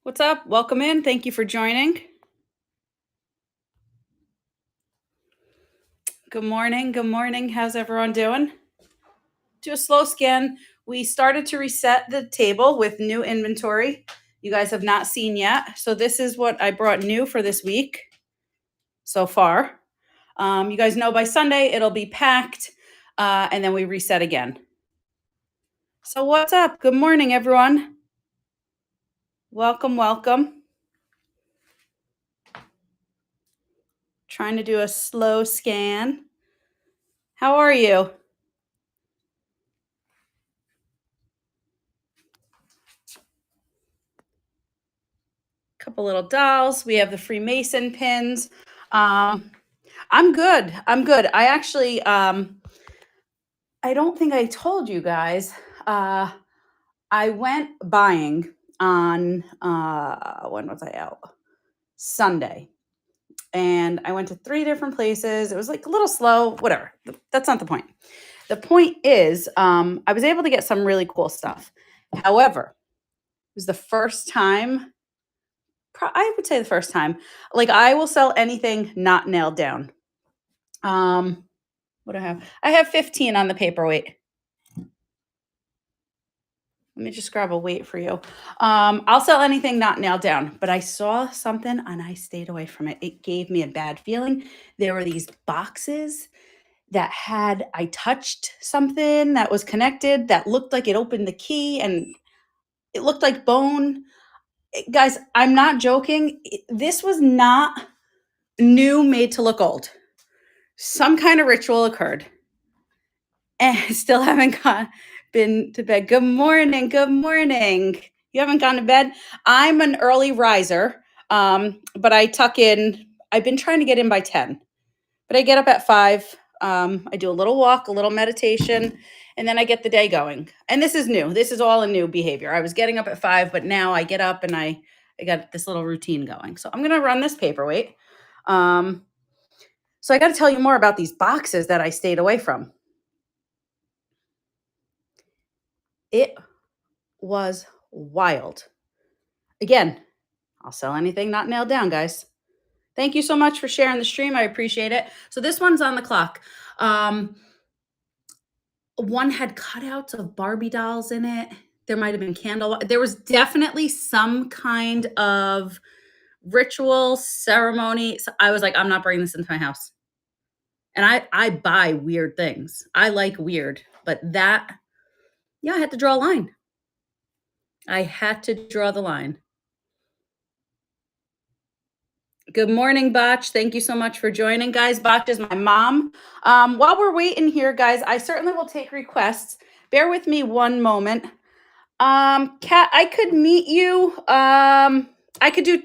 What's up? Welcome in. Thank you for joining. Good morning. Good morning. How's everyone doing? Do a slow scan. We started to reset the table with new inventory you guys have not seen yet. So, this is what I brought new for this week so far. You guys know by Sunday it'll be packed and then we reset again. So, what's up? Good morning, everyone. Welcome, welcome. Trying to do a slow scan. How are you? Couple little dolls. We have the Freemason pins. Um, I'm good. I'm good. I actually, I don't think I told you guys. Uh, I went buying on when was I out? Sunday, and I went to three different places. It was like a little slow. Whatever. That's not the point. The point is, I was able to get some really cool stuff. However, it was the first time. I would say the first time. Like I will sell anything not nailed down. Um, what do I have? I have 15 on the paperweight. Let me just grab a weight for you. I'll sell anything not nailed down, but I saw something and I stayed away from it. It gave me a bad feeling. There were these boxes that had, I touched something that was connected that looked like it opened the key and it looked like bone. Guys, I'm not joking. This was not new made to look old. Some kind of ritual occurred. And I still haven't been to bed. Good morning. Good morning. You haven't gone to bed? I'm an early riser, but I tuck in. I've been trying to get in by 10, but I get up at 5. I do a little walk, a little meditation, and then I get the day going. And this is new. This is all a new behavior. I was getting up at 5, but now I get up and I got this little routine going. So I'm going to run this paperweight. So I got to tell you more about these boxes that I stayed away from. It was wild. Again, I'll sell anything not nailed down, guys. Thank you so much for sharing the stream. I appreciate it. So this one's on the clock. One had cutouts of Barbie dolls in it. There might have been candle. There was definitely some kind of ritual ceremony. So I was like, I'm not bringing this into my house. And I buy weird things. I like weird, but that, yeah, I had to draw a line. I had to draw the line. Good morning, Botch. Thank you so much for joining, guys. Botch is my mom. While we're waiting here, guys, I certainly will take requests. Bear with me one moment. Kat, I could meet you. I could do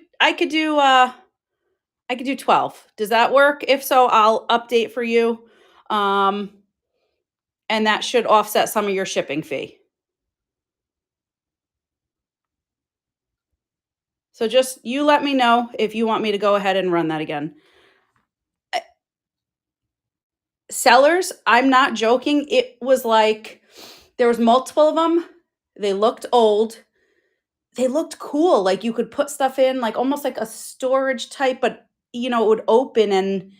12. Does that work? If so, I'll update for you. And that should offset some of your shipping fee. So just you let me know if you want me to go ahead and run that again. Sellers, I'm not joking. It was like there was multiple of them. They looked old. They looked cool. Like you could put stuff in, like almost like a storage type, but it would open and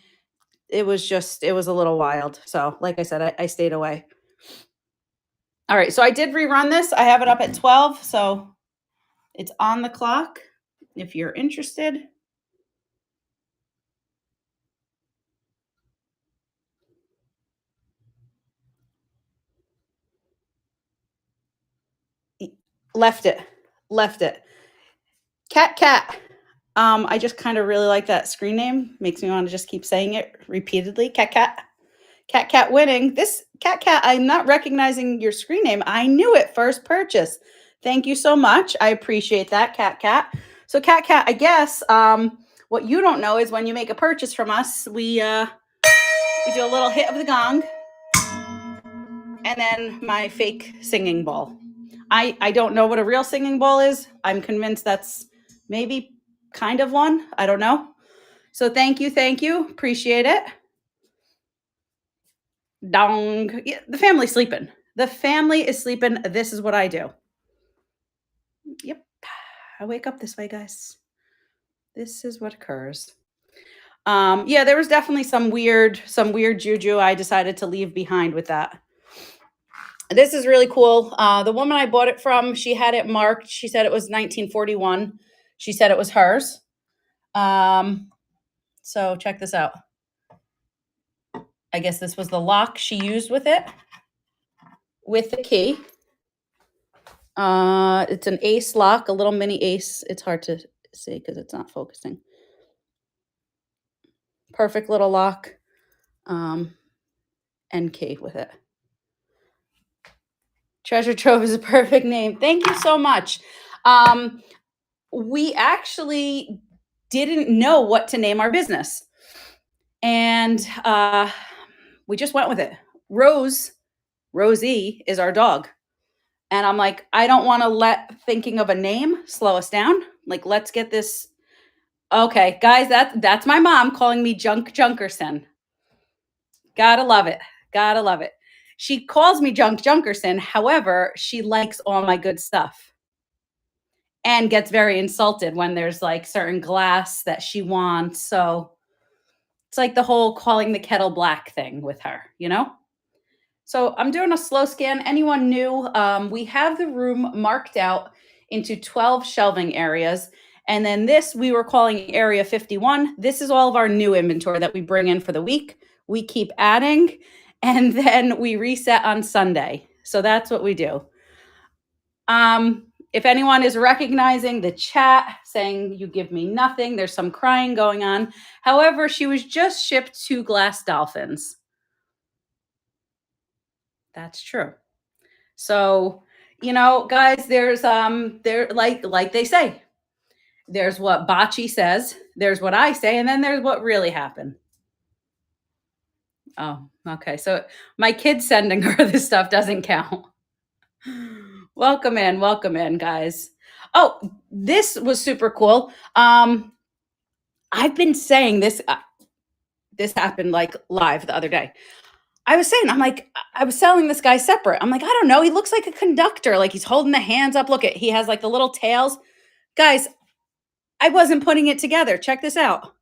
it was a little wild. So, like I said, I stayed away. All right. So I did rerun this. I have it up at 12. So it's on the clock if you're interested. Left it. Cat. I just kind of really like that screen name. Makes me want to just keep saying it repeatedly. Cat winning. This Cat, I'm not recognizing your screen name. I knew it first purchase. Thank you so much. I appreciate that, Cat. So Cat, I guess what you don't know is when you make a purchase from us, we do a little hit of the gong and then my fake singing bowl. I don't know what a real singing bowl is. I'm convinced that's maybe kind of one. I don't know. So thank you. Appreciate it. Dong. Yeah, the family's sleeping. The family is sleeping. This is what I do. Yep. I wake up this way, guys. This is what occurs. Yeah, there was definitely some weird juju I decided to leave behind with that. This is really cool. The woman I bought it from, she had it marked. She said it was 1941. She said it was hers. Um, so check this out. I guess this was the lock she used with it, with the key. It's an ace lock, a little mini ace. It's hard to see because it's not focusing. Perfect little lock, and key with it. Treasure Trove is a perfect name. Thank you so much. We actually didn't know what to name our business. And we just went with it. Rosie is our dog. And I'm like, I don't want to let thinking of a name slow us down. Like, let's get this. Okay, guys, that's my mom calling me Junk Junkerson. Gotta love it. Gotta love it. She calls me Junk Junkerson. However, she likes all my good stuff and gets very insulted when there's like certain glass that she wants. So it's like the whole calling the kettle black thing with her, you know? So I'm doing a slow scan. Anyone new? We have the room marked out into 12 shelving areas. And then this we were calling Area 51. This is all of our new inventory that we bring in for the week. We keep adding and then we reset on Sunday. So that's what we do. If anyone is recognizing the chat saying you give me nothing, there's some crying going on. However, she was just shipped 2 glass dolphins. That's true. So, you know, guys, there's there like they say, there's what Bocce says, there's what I say, and then there's what really happened. Oh, okay. So my kid sending her this stuff doesn't count. Welcome in, guys. Oh, this was super cool. I've been saying this. This happened like live the other day. I was saying, I was selling this guy separate. I'm like, I don't know. He looks like a conductor. Like he's holding the hands up. Look at, he has like the little tails. Guys, I wasn't putting it together. Check this out.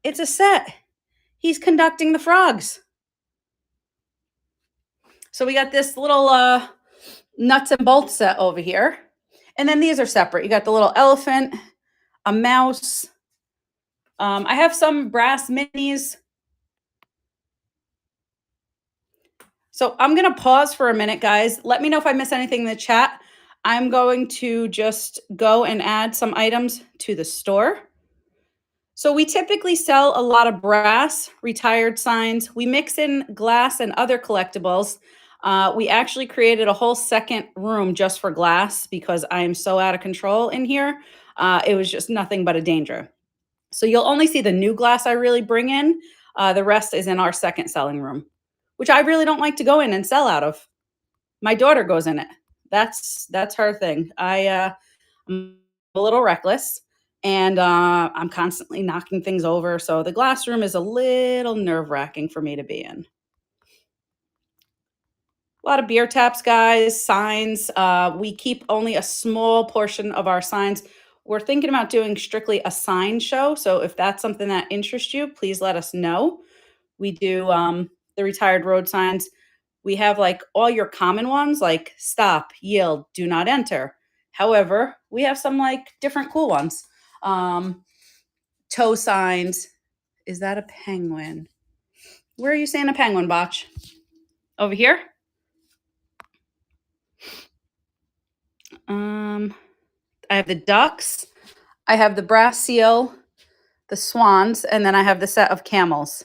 It's a set. He's conducting the frogs. So we got this little nuts and bolts set over here. And then these are separate. You got the little elephant, a mouse. I have some brass minis. So I'm going to pause for a minute, guys. Let me know if I miss anything in the chat. I'm going to just go and add some items to the store. So we typically sell a lot of brass, retired signs. We mix in glass and other collectibles. We actually created a whole second room just for glass because I am so out of control in here. It was just nothing but a danger. So you'll only see the new glass I really bring in. The rest is in our second selling room, which I really don't like to go in and sell out of. My daughter goes in it. That's her thing. I'm a little reckless and I'm constantly knocking things over. So the glass room is a little nerve-wracking for me to be in. A lot of beer taps, guys, signs. We keep only a small portion of our signs. We're thinking about doing strictly a sign show. So if that's something that interests you, please let us know. We do the retired road signs. We have like all your common ones like stop, yield, do not enter. However, we have some like different cool ones. Toe signs. Is that a penguin? Where are you saying a penguin, Botch? Over here? I have the ducks. I have the brass seal, the swans, and then I have the set of camels.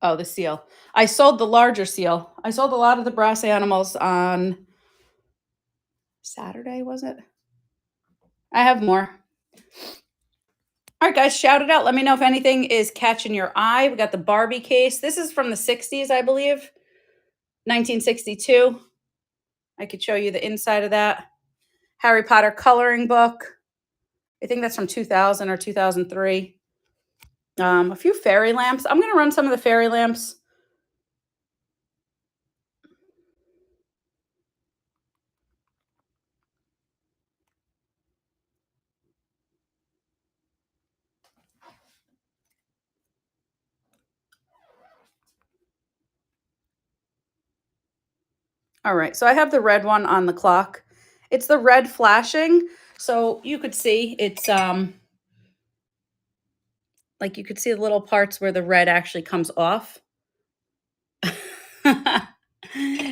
Oh, the seal. I sold the larger seal. I sold a lot of the brass animals on Saturday, was it? I have more. All right, guys, shout it out. Let me know if anything is catching your eye. We got the Barbie case. This is from the 60s, I believe. 1962. I could show you the inside of that. Harry Potter coloring book. I think that's from 2000 or 2003. A few fairy lamps. I'm going to run some of the fairy lamps All right, so I have the red one on the clock. It's the red flashing, so you could see it's like you could see the little parts where the red actually comes off.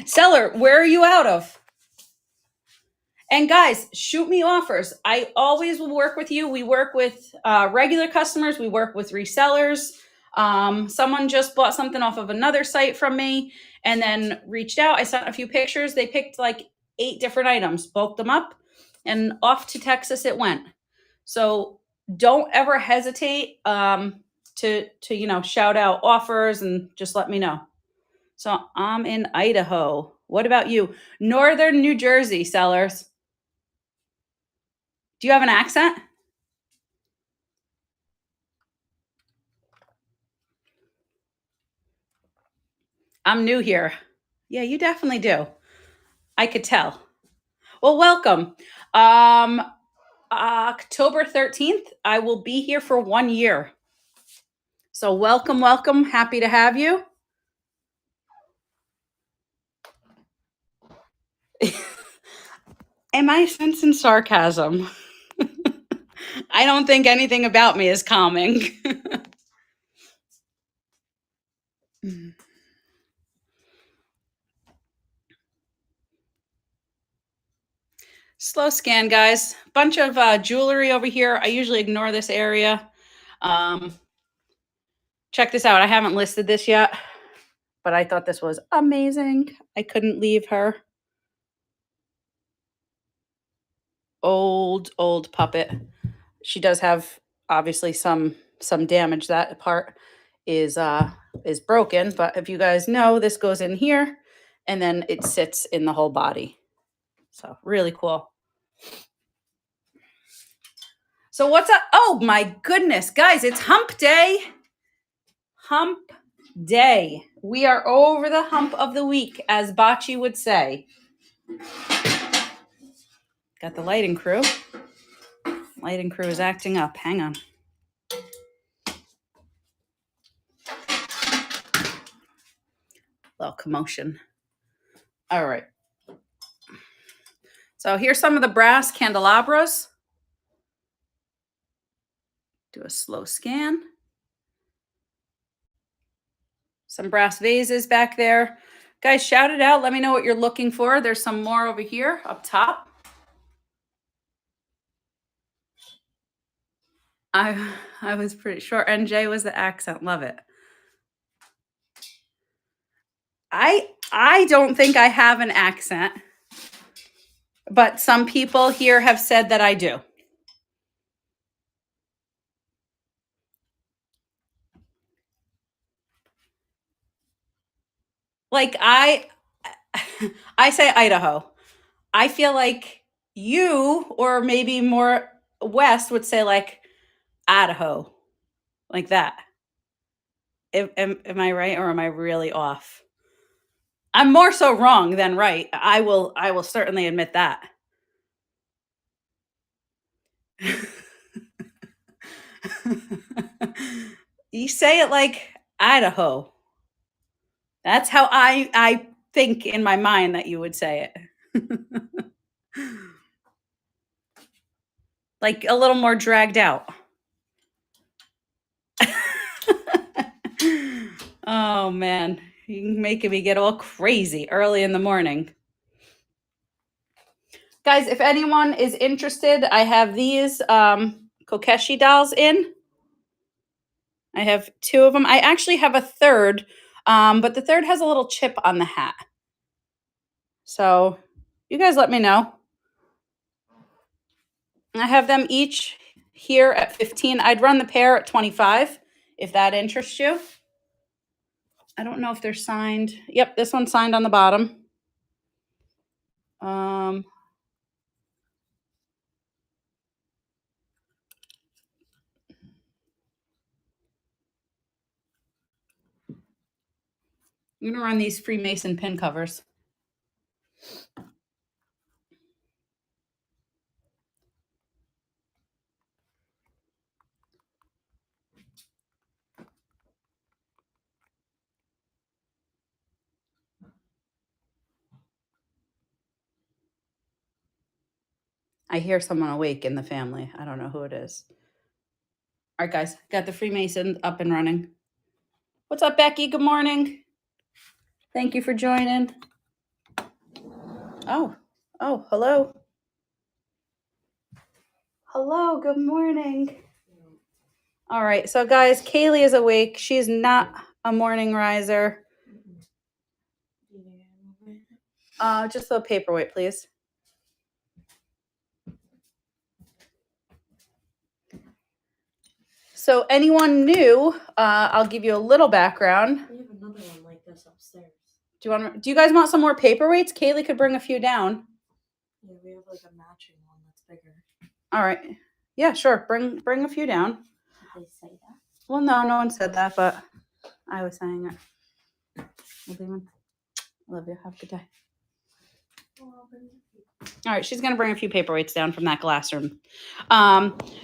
Seller, where are you out of? And guys, shoot me offers. I always will work with you. We work with regular customers, we work with resellers. Someone just bought something off of another site from me and then reached out. I sent a few pictures. They picked like 8 different items, bulked them up, and off to Texas it went. So don't ever hesitate to shout out offers and just let me know. So I'm in Idaho. What about you? Northern New Jersey sellers. Do you have an accent? I'm new here. Yeah, you definitely do. I could tell. Well, welcome. October 13th, I will be here for 1 year. So welcome, welcome. Happy to have you. Am I sensing sarcasm? I don't think anything about me is calming. Slow scan, guys. Bunch of jewelry over here. I usually ignore this area. Check this out. I haven't listed this yet, but I thought this was amazing. I couldn't leave her. Old puppet. She does have obviously some damage. That part is broken, but if you guys know, this goes in here and then it sits in the whole body. So really cool. So what's up? Oh my goodness, guys, it's hump day. Hump day. We are over the hump of the week, as Bocce would say. Got the lighting crew. Lighting crew is acting up. Hang on. Little commotion. All right. So here's some of the brass candelabras. Do a slow scan. Some brass vases back there. Guys, shout it out. Let me know what you're looking for. There's some more over here up top. I was pretty sure NJ was the accent. Love it. I don't think I have an accent, but some people here have said that I do. Like I say Idaho. I feel like you, or maybe more West, would say like Idaho, like that. Am I right, or am I really off? I'm more so wrong than right. I will certainly admit that. You say it like Idaho. That's how I think in my mind that you would say it. Like a little more dragged out. Oh man, you're making me get all crazy early in the morning. Guys, if anyone is interested, I have these Kokeshi dolls in. I have 2 of them. I actually have a third, but the third has a little chip on the hat. So you guys let me know. I have them each here at 15. I'd run the pair at 25 if that interests you. I don't know if they're signed. Yep, this one's signed on the bottom. I'm going to run these Freemason pin covers. I hear someone awake in the family. I don't know who it is. All right, guys, got the Freemason up and running. What's up, Becky? Good morning. Thank you for joining. Oh, hello. Hello, good morning. All right, so guys, Kaylee is awake. She's not a morning riser. Just a paperweight, please. So anyone new, I'll give you a little background. We have another one like this upstairs. Do you guys want some more paperweights? Kaylee could bring a few down. Yeah, we have like a matching one that's bigger. All right. Yeah, sure. Bring a few down. Did they say that? Well, no one said that, but I was saying it. Love you. Have a good day. All right, she's gonna bring a few paperweights down from that glass room.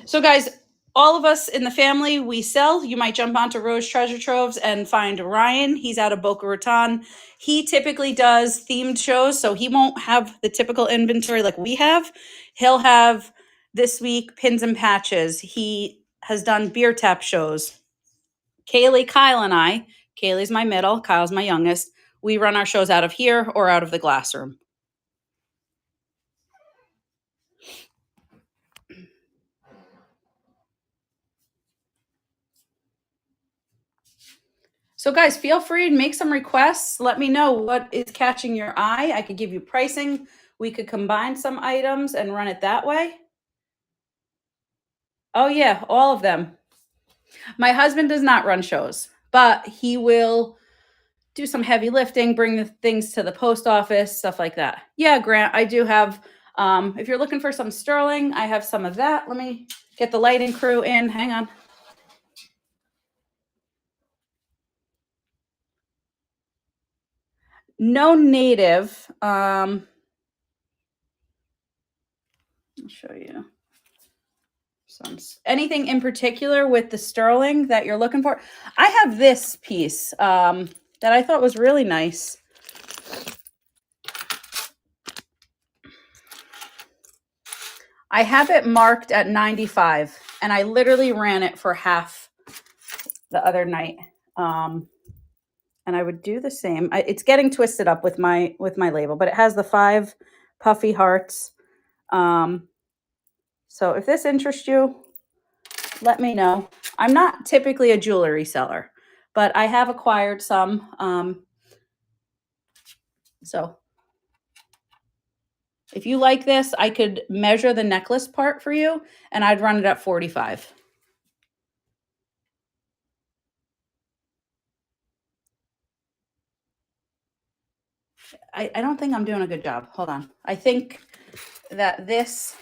So guys, all of us in the family, we sell. You might jump onto Rose Treasure Troves and find Ryan. He's out of Boca Raton. He typically does themed shows, so he won't have the typical inventory like we have. He'll have this week pins and patches. He has done beer tap shows. Kaylee, Kyle, and I, Kaylee's my middle, Kyle's my youngest. We run our shows out of here or out of the glass room. So guys, feel free to make some requests. Let me know what is catching your eye. I could give you pricing. We could combine some items and run it that way. Oh yeah, all of them. My husband does not run shows, but he will do some heavy lifting, bring the things to the post office, stuff like that. Yeah, Grant, I do have, if you're looking for some sterling, I have some of that. Let me get the lighting crew in. Hang on. No native. I'll show you anything in particular with the sterling that you're looking for. I have this piece that I thought was really nice. I have it marked at 95, and I literally ran it for half the other night. And I would do the same. It's getting twisted up with my label, but it has the 5 puffy hearts. So if this interests you, let me know. I'm not typically a jewelry seller, but I have acquired some. So if you like this, I could measure the necklace part for you, and I'd run it at 45. I don't think I'm doing a good job. Hold on. I think that this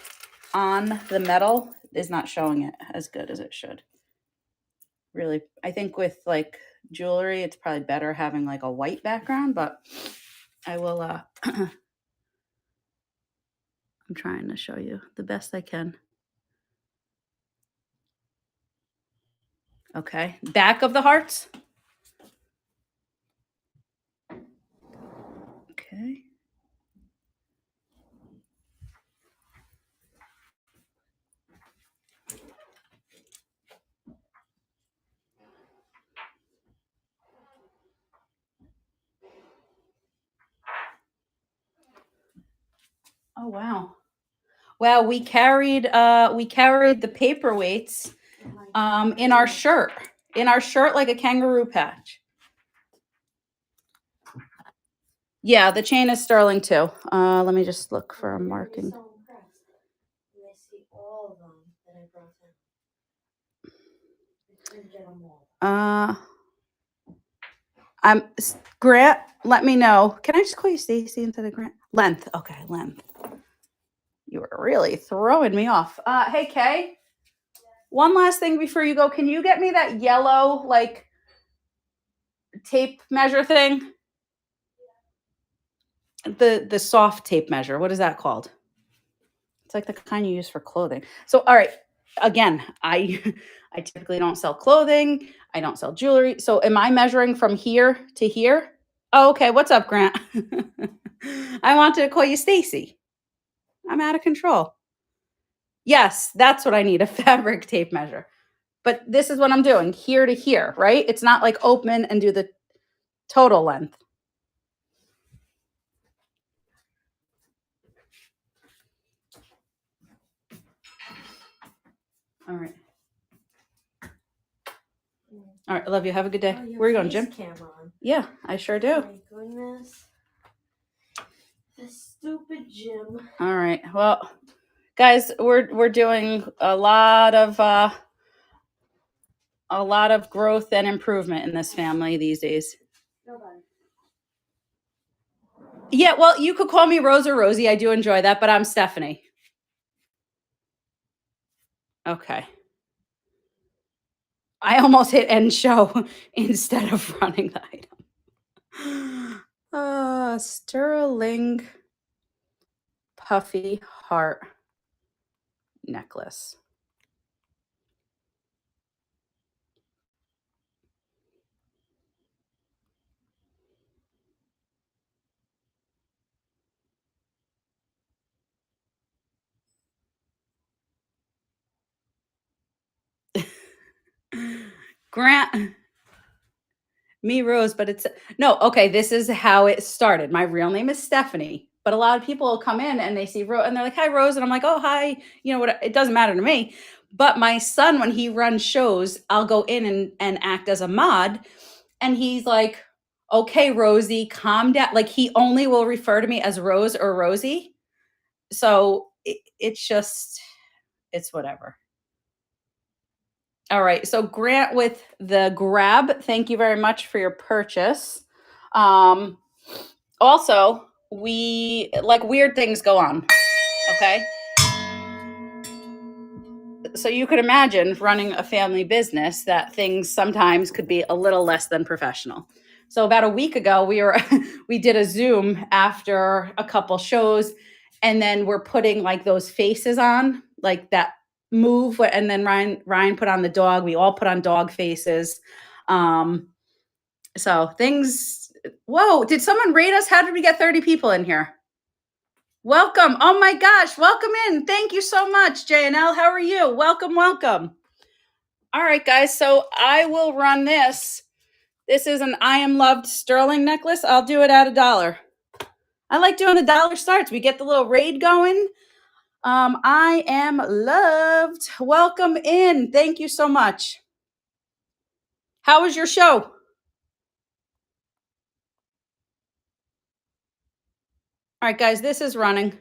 on the metal is not showing it as good as it should. Really, I think with like jewelry, it's probably better having like a white background, but I will, I'm trying to show you the best I can. Okay, back of the hearts. Okay. Oh wow. Wow, we carried the paperweights in our shirt. Like a kangaroo patch. Yeah, the chain is sterling too. Let me just look for a marking. So impressed. And I see all of them that I brought in. I couldn't get them all. Grant, let me know. Can I just call you Stacy instead of Grant? Length. Okay, length. You were really throwing me off. Hey, Kay. One last thing before you go. Can you get me that yellow, like, tape measure thing? The soft tape measure. What is that called? It's like the kind you use for clothing. So, all right. Again, I typically don't sell clothing. I don't sell jewelry. So am I measuring from here to here? Oh, okay. What's up, Grant? I wanted to call you Stacy. I'm out of control. Yes, that's what I need, a fabric tape measure. But this is what I'm doing, here to here, right? It's not like open and do the total length. All right. All right, I love you. Have a good day. Oh, Where are you going, face Jim? Cam on. Yeah, I sure Oh do. my goodness. This stupid Jim. All right. Well, guys, we're doing a lot of growth and improvement in this family these days. Nobody. Yeah, well, you could call me Rose or Rosie. I do enjoy that, but I'm Stephanie. Okay. I almost hit end show instead of running the item. Sterling puffy heart necklace. Grant, me Rose, but it's no, okay, this is how it started. My real name is Stephanie, but a lot of people will come in and they see Rose and they're like, "Hi Rose." And I'm like, "Oh, hi." You know what? It doesn't matter to me. But my son, when he runs shows, I'll go in and act as a mod. And he's like, "Okay, Rosie, calm down." Like he only will refer to me as Rose or Rosie. So it's whatever. All right. So Grant with the grab, thank you very much for your purchase. Also, we like weird things go on. Okay. So you could imagine running a family business that things sometimes could be a little less than professional. So about a week ago, we did a Zoom after a couple shows, and then we're putting like those faces on, like that move, and then Ryan put on the dog. We all put on dog faces. So things. Whoa! Did someone rate us? How did we get 30 people in here? Welcome. Oh my gosh. Welcome in. Thank you so much, JNL. How are you? Welcome, welcome. All right, guys. So I will run this. This is an I Am Loved sterling necklace. I'll do it at $1. I like doing the dollar starts. We get the little raid going. I Am Loved. Welcome in. Thank you so much. How was your show? All right, guys, this is running.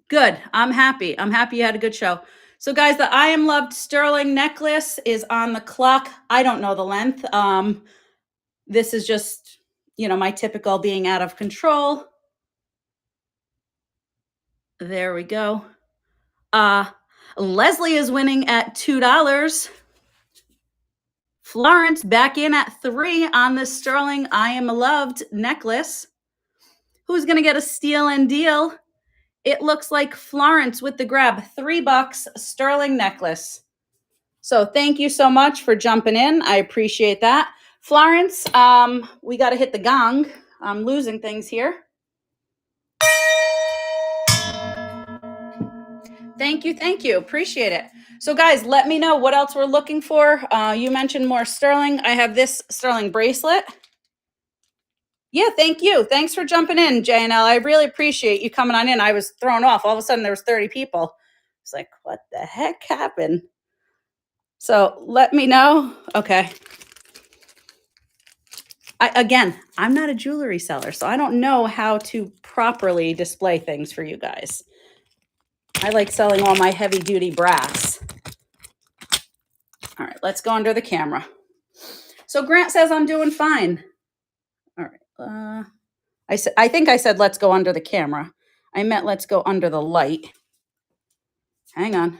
Good. I'm happy. I'm happy you had a good show. So, guys, the I Am Loved sterling necklace is on the clock. I don't know the length. This is just, my typical being out of control. There we go. Leslie is winning at $2. Florence back in at $3 on the sterling I Am Loved necklace. Who's going to get a steal and deal? It looks like Florence with the grab. $3 sterling necklace. So thank you so much for jumping in. I appreciate that. Florence, we got to hit the gong. I'm losing things here. Thank you. Appreciate it. So guys, let me know what else we're looking for. You mentioned more sterling. I have this sterling bracelet. Yeah, thank you. Thanks for jumping in, JNL. I really appreciate you coming on in. I was thrown off. All of a sudden there was 30 people. It's like, what the heck happened? So let me know. Okay. I'm not a jewelry seller, so I don't know how to properly display things for you guys. I like selling all my heavy duty brass. All right, let's go under the camera. So Grant says I'm doing fine. All right. I think I said let's go under the camera. I meant let's go under the light. Hang on.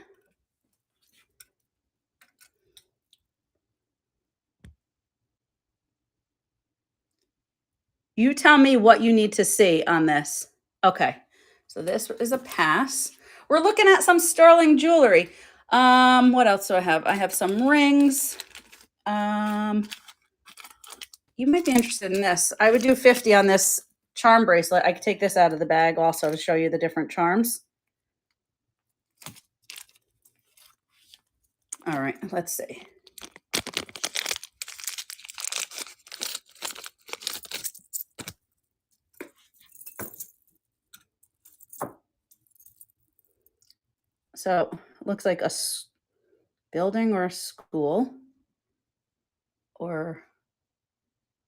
You tell me what you need to see on this. Okay. So this is a pass. We're looking at some sterling jewelry. What else do I have? I have some rings. You might be interested in this. I would do 50 on this charm bracelet. I could take this out of the bag also to show you the different charms. All right, let's see. So it looks like a building or a school, or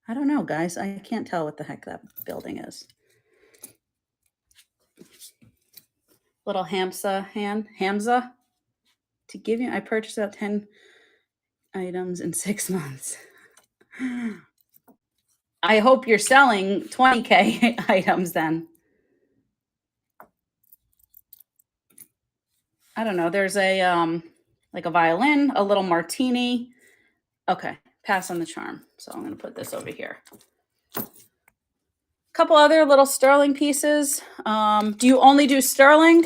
I don't know, guys. I can't tell what the heck that building is. Little Hamza. To give you, I purchased out 10 items in 6 months. I hope you're selling 20K items then. I don't know. There's a like a violin, a little martini. Okay, pass on the charm. So I'm going to put this over here. A couple other little sterling pieces. Do you only do sterling?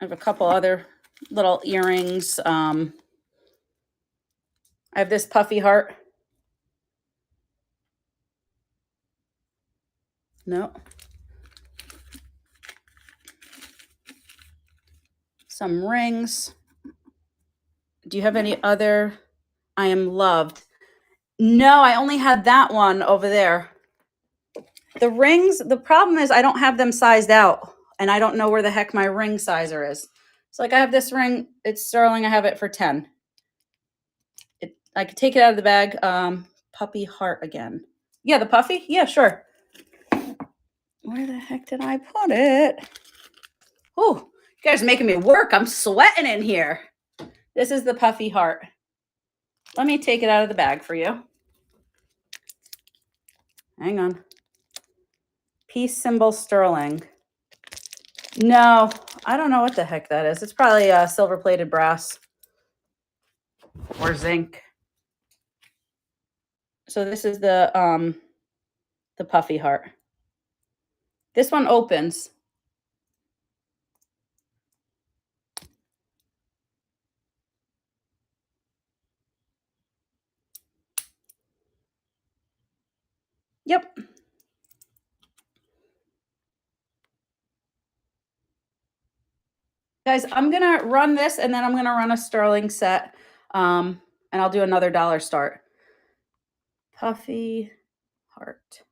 I have a couple other little earrings. I have this puffy heart. No. Some rings. Do you have any other? I am loved. No, I only had that one over there. The rings, the problem is I don't have them sized out, and I don't know where the heck my ring sizer is. So like I have this ring, it's sterling, I have it for 10. I could take it out of the bag. Puppy heart again. Yeah, the puffy? Yeah, sure. Where the heck did I put it? Oh, you guys are making me work. I'm sweating in here. This is the puffy heart. Let me take it out of the bag for you. Hang on. Peace symbol sterling. No, I don't know what the heck that is. It's probably silver plated brass or zinc. So this is the puffy heart. This one opens. Yep. Guys, I'm going to run this and then I'm going to run a sterling set. And I'll do another dollar start. Puffy heart.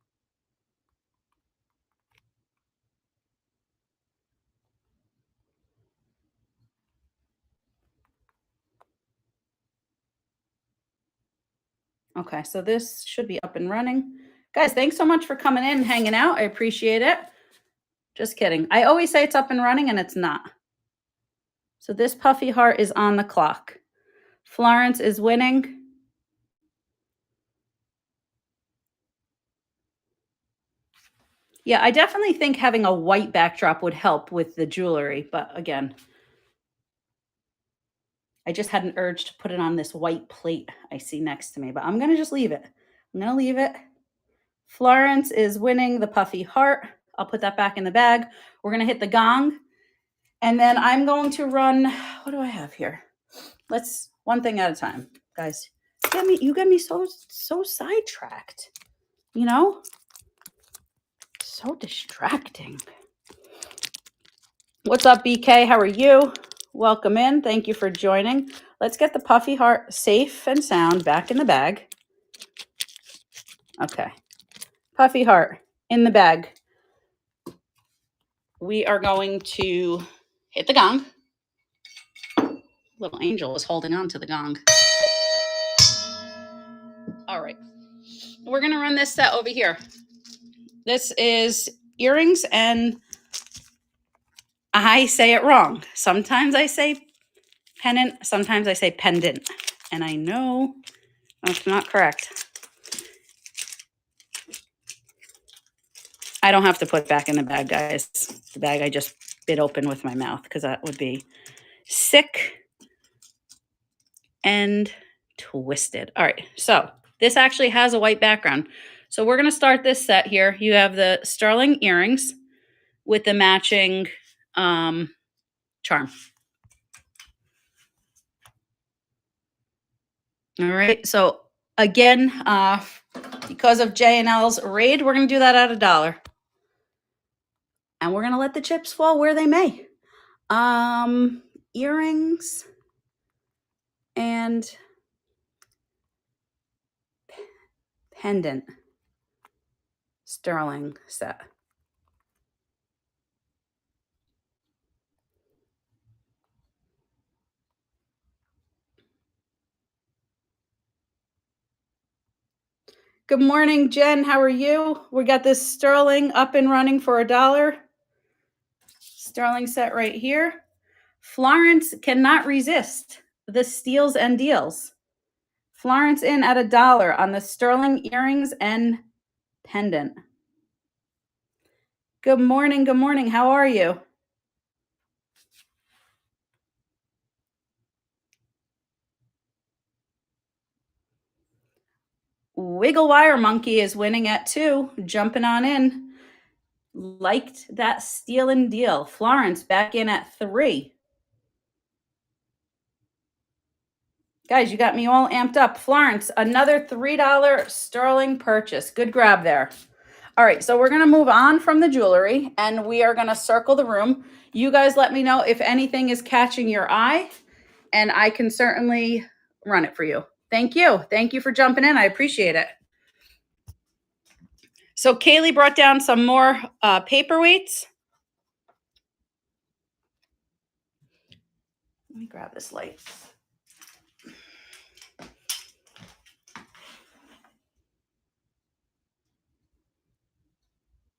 Okay, so this should be up and running. Guys, thanks so much for coming in and hanging out. I appreciate it. Just kidding. I always say it's up and running and it's not. So this puffy heart is on the clock. Florence is winning. Yeah, I definitely think having a white backdrop would help with the jewelry. But again, I just had an urge to put it on this white plate I see next to me. But I'm going to just leave it. I'm going to leave it. Florence is winning the puffy heart. I'll put that back in the bag. We're going to hit the gong. And then I'm going to run. What do I have here? Let's one thing at a time, guys. You get me so sidetracked. You know? So distracting. What's up, BK? How are you? Welcome in. Thank you for joining. Let's get the puffy heart safe and sound back in the bag. Okay. Puffy heart in the bag. We are going to hit the gong. Little angel is holding on to the gong. All right. We're going to run this set over here. This is earrings, and I say it wrong. Sometimes I say pendant, sometimes I say pendant, and I know that's not correct. I don't have to put back in the bag, guys. The bag I just bit open with my mouth because that would be sick and twisted. All right, so this actually has a white background. So we're going to start this set here. You have the sterling earrings with the matching charm. All right. So again, because of J&L's raid, we're going to do that at $1. And we're going to let the chips fall where they may. Earrings and pendant sterling set. Good morning, Jen. How are you? We got this sterling up and running for $1. Sterling set right here. Florence cannot resist the steals and deals. Florence in at $1 on the sterling earrings and pendant. Good morning. Good morning. How are you? Wiggle Wire Monkey is winning at 2, jumping on in. Liked that steal and deal. Florence back in at 3. Guys, you got me all amped up. Florence, another $3 sterling purchase. Good grab there. All right, so we're going to move on from the jewelry and we are going to circle the room. You guys let me know if anything is catching your eye and I can certainly run it for you. Thank you. Thank you for jumping in. I appreciate it. So Kaylee brought down some more paperweights. Let me grab this light.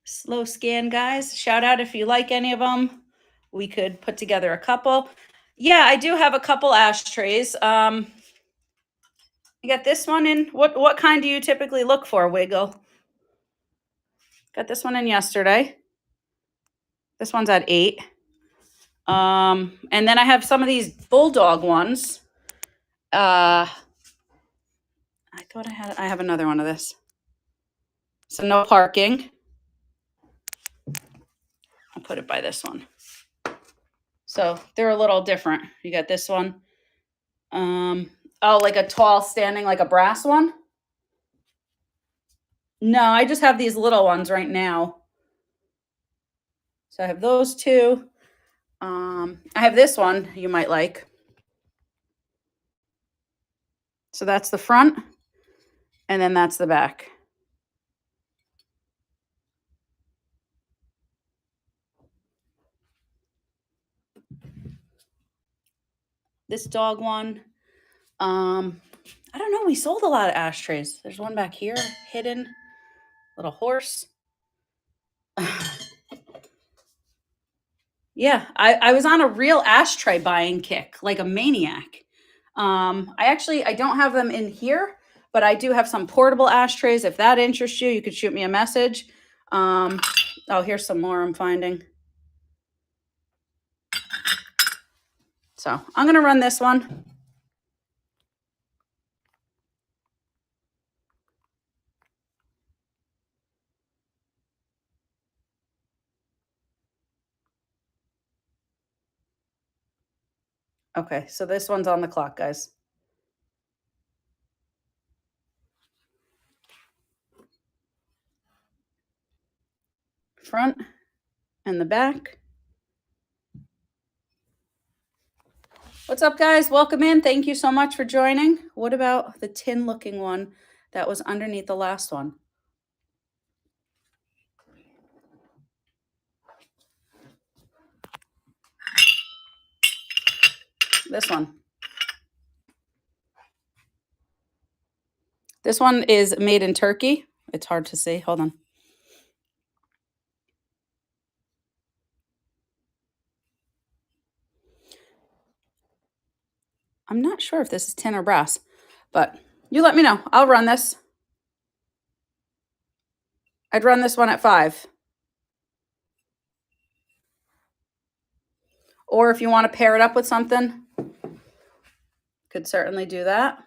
Slow scan, guys. Shout out if you like any of them. We could put together a couple. Yeah, I do have a couple ashtrays. You got this one in. What kind do you typically look for, Wiggle? Got this one in yesterday. This one's at 8. And then I have some of these bulldog ones. I thought I have another one of this. So no parking. I'll put it by this one. So they're a little different. You got this one. Oh, like a tall standing, like a brass one? No, I just have these little ones right now. So I have those two. I have this one you might like. So that's the front, and then that's the back. This dog one. I don't know. We sold a lot of ashtrays. There's one back here, hidden. Little horse. Yeah, I was on a real ashtray buying kick, like a maniac. I don't have them in here, but I do have some portable ashtrays. If that interests you, you could shoot me a message. Oh, here's some more I'm finding. So I'm going to run this one. Okay, so this one's on the clock, guys. Front and the back. What's up, guys? Welcome in. Thank you so much for joining. What about the tin looking one that was underneath the last one? This one. This one is made in Turkey. It's hard to see. Hold on. I'm not sure if this is tin or brass, but you let me know. I'll run this. I'd run this one at 5. Or if you want to pair it up with something, could certainly do that.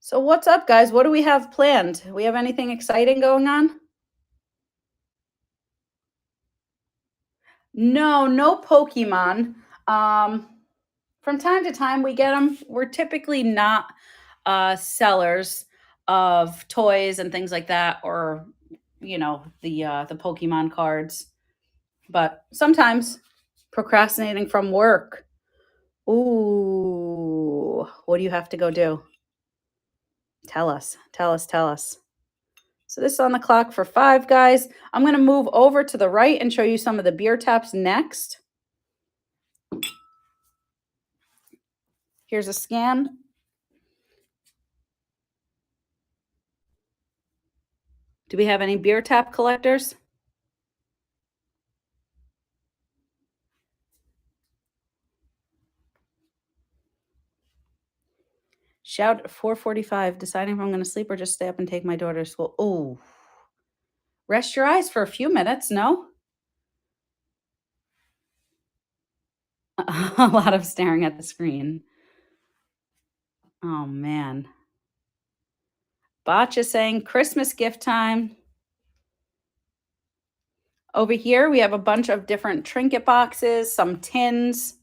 So what's up, guys? What do we have planned? We have anything exciting going on? No, no Pokemon. Um, from time to time we get them. We're typically not sellers of toys and things like that, or the Pokemon cards. But sometimes procrastinating from work. Ooh, what do you have to go do? Tell us, tell us, tell us. So this is on the clock for 5, guys. I'm going to move over to the right and show you some of the beer taps next. Here's a scan. Do we have any beer tap collectors? Shout at 4:45, deciding if I'm going to sleep or just stay up and take my daughter to school. Oh, rest your eyes for a few minutes, no? A lot of staring at the screen. Oh, man. Botch is saying Christmas gift time. Over here, we have a bunch of different trinket boxes, some tins.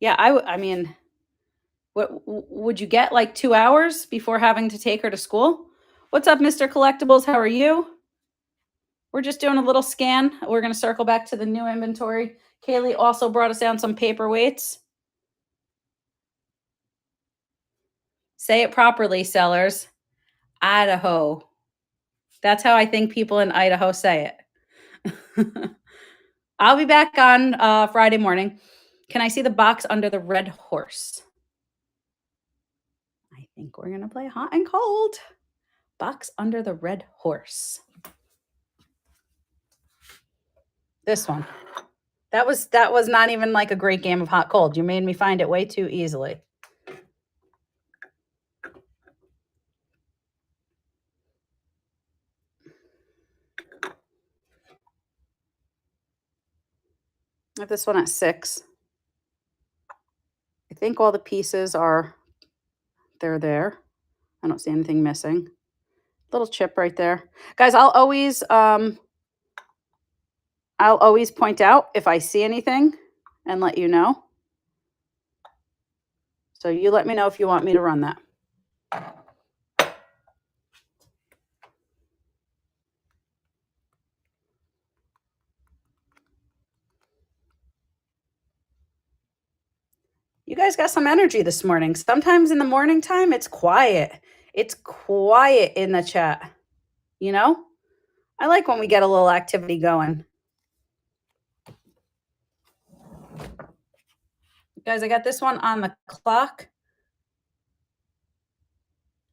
Yeah, I mean, what would you get, like 2 hours before having to take her to school? What's up, Mr. Collectibles? How are you? We're just doing a little scan. We're going to circle back to the new inventory. Kaylee also brought us down some paperweights. Say it properly, sellers. Idaho. That's how I think people in Idaho say it. I'll be back on Friday morning. Can I see the box under the red horse? I think we're going to play hot and cold. Box under the red horse. This one. That was not even like a great game of hot cold. You made me find it way too easily. I have this one at 6. I think all the pieces they're there. I don't see anything missing. Little chip right there. Guys, I'll always point out if I see anything and let you know. So you let me know if you want me to run that. You guys got some energy this morning. Sometimes in the morning time, it's quiet. It's quiet in the chat. You know? I like when we get a little activity going. Guys, I got this one on the clock.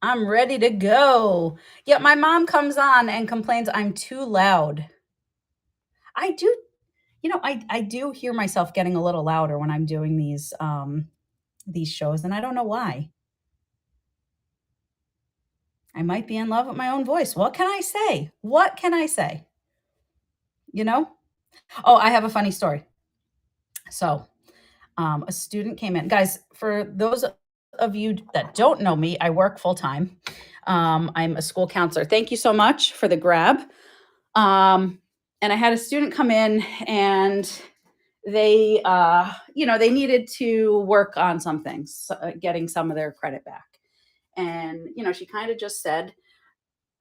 I'm ready to go. Yet my mom comes on and complains I'm too loud. I do, I do hear myself getting a little louder when I'm doing these shows, and I don't know why. I might be in love with my own voice. What can I say? What can I say? You know? Oh, I have a funny story. So, a student came in. Guys, for those of you that don't know me, I work full time. I'm a school counselor. Thank you so much for the grab. And I had a student come in, and they, they needed to work on some things, getting some of their credit back. And, she kind of just said,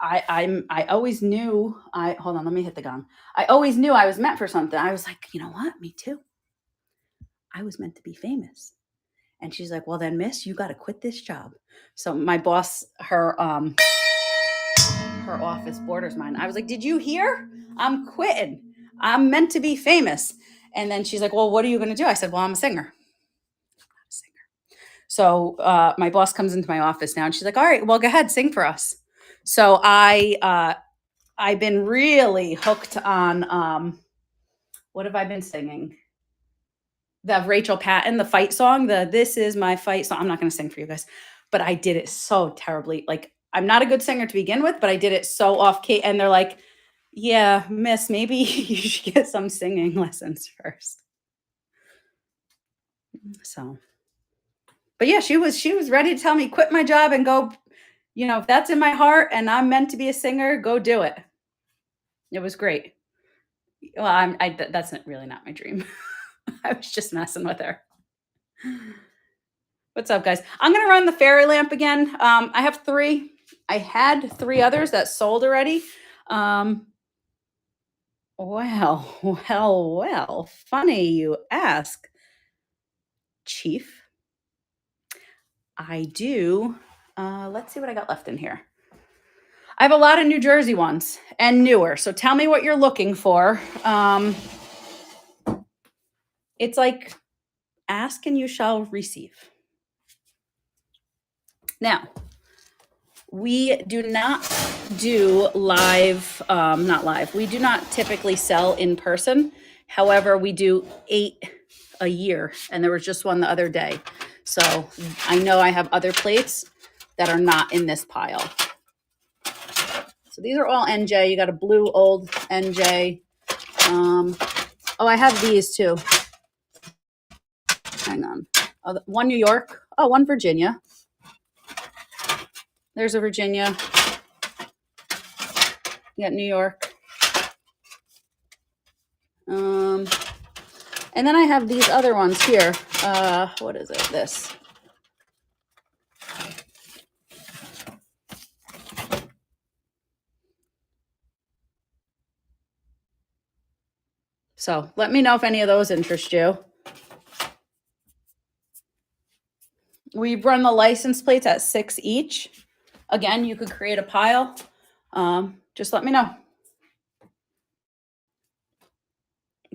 I always knew hold on, let me hit the gong. I always knew I was meant for something. I was like, you know what? Me too. I was meant to be famous. And she's like, well then, miss, you got to quit this job. So my boss, her office borders mine. I was like, did you hear? I'm quitting. I'm meant to be famous. And then she's like, well, what are you going to do? I said, well, I'm a singer. So my boss comes into my office now, and she's like, all right, well, go ahead, sing for us. So I've been really hooked on what have I been singing? The Rachel Patton, the fight song, This Is My Fight song. I'm not going to sing for you guys, but I did it so terribly. Like, I'm not a good singer to begin with, but I did it so off key. And they're like, yeah, miss, maybe you should get some singing lessons first. So But yeah, she was ready to tell me quit my job and go, if that's in my heart and I'm meant to be a singer, go do it. It was great. Well, that's not really not my dream. I was just messing with her. What's up, guys? I'm gonna run the fairy lamp again. I have 3. I had 3 others that sold already. Well. Funny you ask, Chief. I do. Let's see what I got left in here. I have a lot of New Jersey ones and newer. So tell me what you're looking for. It's like ask and you shall receive. Now, we do not do live, not live. We do not typically sell in person. However, we do 8 a year, and there was just one the other day. So I know I have other plates that are not in this pile. So these are all NJ. You got a blue old NJ. I have these too. Hang on. One New York. Oh, one Virginia. There's a Virginia. You got New York. And then I have these other ones here. What is it? This. So let me know if any of those interest you. We run the license plates at 6 each. Again, you could create a pile. Just let me know.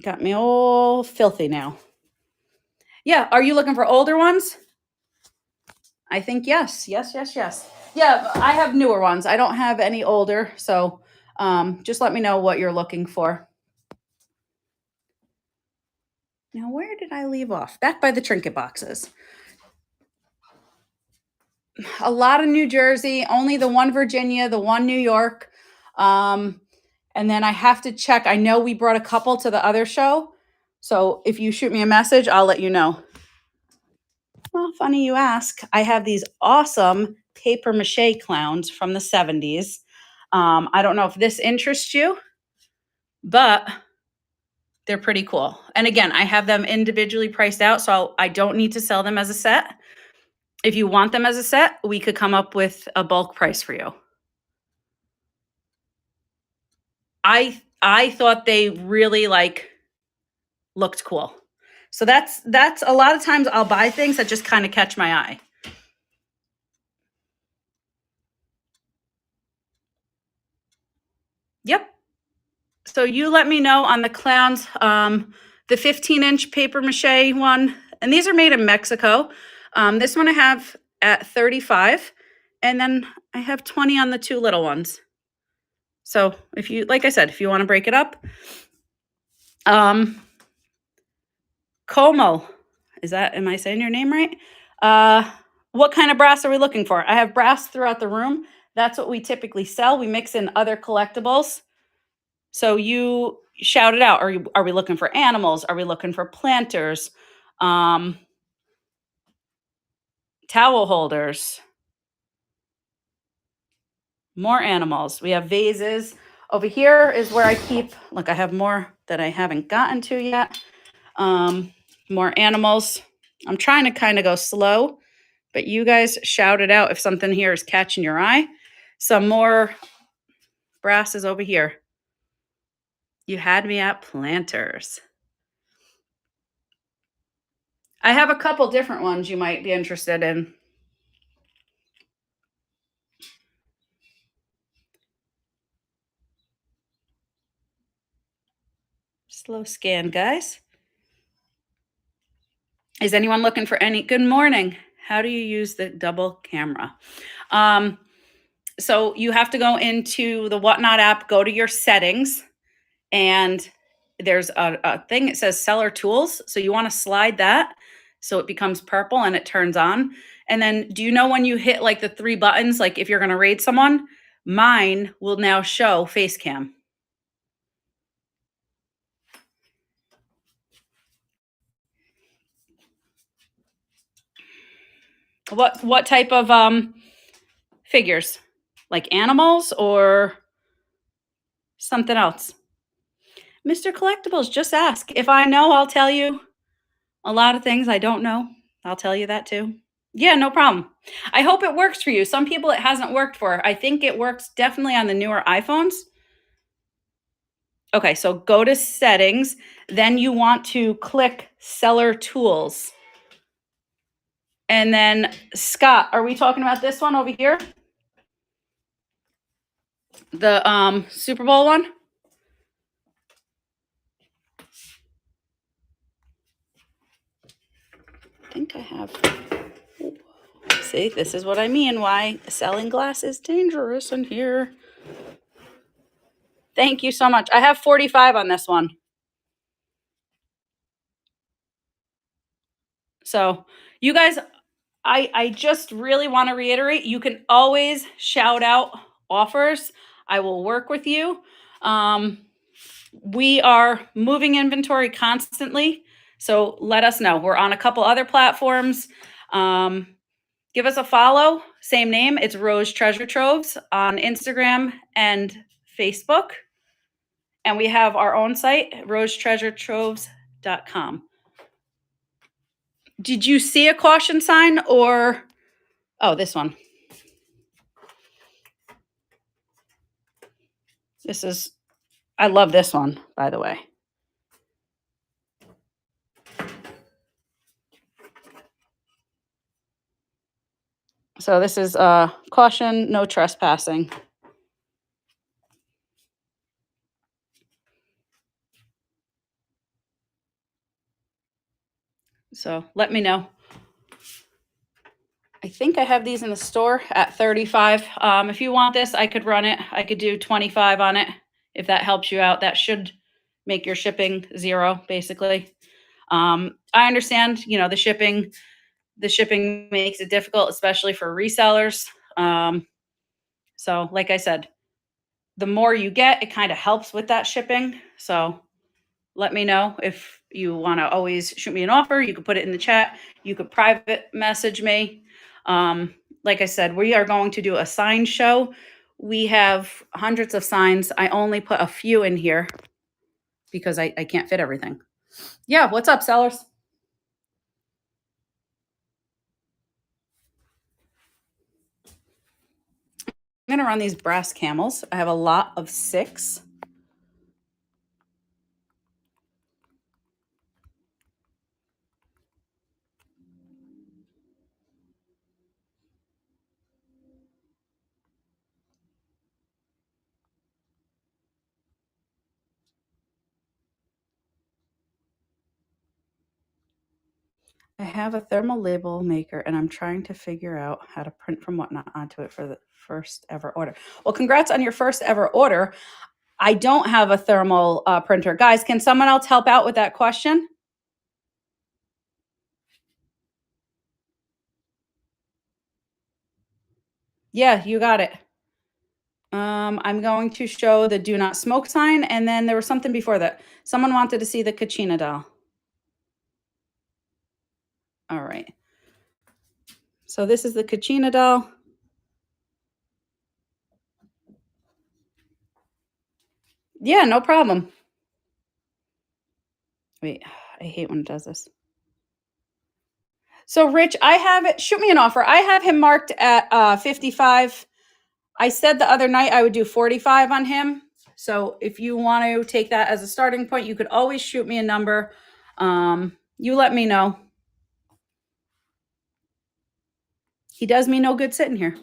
Got me all filthy now. Yeah, are you looking for older ones? I think yes. Yes. Yeah, I have newer ones. I don't have any older. So just let me know what you're looking for. Now, where did I leave off? Back by the trinket boxes. A lot of New Jersey, only the one Virginia, the one New York. And then I have to check. I know we brought a couple to the other show. So if you shoot me a message, I'll let you know. Well, funny you ask. I have these awesome paper mache clowns from the 70s. I don't know if this interests you, but they're pretty cool. And again, I have them individually priced out, so I don't need to sell them as a set. If you want them as a set, we could come up with a bulk price for you. I thought they really looked cool. So that's a lot of times I'll buy things that just kind of catch my eye. Yep. So you let me know on the clowns, the 15-inch paper mache one, and these are made in Mexico. This one I have at 35, and then I have 20 on the 2 little ones. So if you, like I said, if you want to break it up, Como, am I saying your name right? What kind of brass are we looking for? I have brass throughout the room. That's what we typically sell. We mix in other collectibles. So you shout it out. Are we looking for animals? Are we looking for planters? Towel holders? More animals. We have vases. Over here is where I keep, look, I have more that I haven't gotten to yet. More animals. I'm trying to kind of go slow, but you guys shout it out if something here is catching your eye. Some more brasses over here. You had me at planters. I have a couple different ones you might be interested in. Slow scan, guys. Is anyone looking for any? Good morning. How do you use the double camera? So you have to go into the Whatnot app, go to your settings, and there's a thing that says seller tools. So you want to slide that so it becomes purple and it turns on. And then do you know when you hit like the 3 buttons, like if you're going to raid someone, mine will now show face cam. What type of figures? Like animals or something else? Mr. Collectibles, just ask. If I know, I'll tell you. A lot of things I don't know, I'll tell you that too. Yeah, no problem. I hope it works for you. Some people it hasn't worked for. I think it works definitely on the newer iPhones. Okay, so go to settings, then you want to click seller tools. And then Scott, are we talking about this one over here? The Super Bowl one? I think I have. See, this is what I mean why selling glass is dangerous in here. Thank you so much. I have 45 on this one. So you guys, I just really want to reiterate, you can always shout out offers. I will work with you. We are moving inventory constantly. So let us know. We're on a couple other platforms. Give us a follow. Same name. It's Rose Treasure Troves on Instagram and Facebook. And we have our own site, rosetreasuretroves.com. Did you see a caution sign or, oh, this one. This is, I love this one, by the way. So this is caution, no trespassing. So let me know. I think I have these in the store at 35. If you want this, I could run it. I could do 25 on it if that helps you out. That should make your shipping zero, basically. I understand, you know, the shipping makes it difficult, especially for resellers. So like I said, the more you get, it kind of helps with that shipping. So let me know if you want to always shoot me an offer. You can put it in the chat. You could private message me. Like I said, we are going to do a sign show. We have hundreds of signs. I only put a few in here because I can't fit everything. Yeah, what's up, sellers? I'm going to run these brass camels. I have a lot of 6. I have a thermal label maker and I'm trying to figure out how to print from Whatnot onto it for the first ever order. Well, congrats on your first ever order. I don't have a thermal printer. Guys, can someone else help out with that question? Yeah, you got it. I'm going to show the do not smoke sign. And then there was something before that. Someone wanted to see the Kachina doll. All right. So this is the Kachina doll. Yeah, no problem. Wait, I hate when it does this. So Rich, I have it, shoot me an offer. I have him marked at 55. I said the other night I would do 45 on him. So if you want to take that as a starting point, you could always shoot me a number. You let me know. He does me no good sitting here.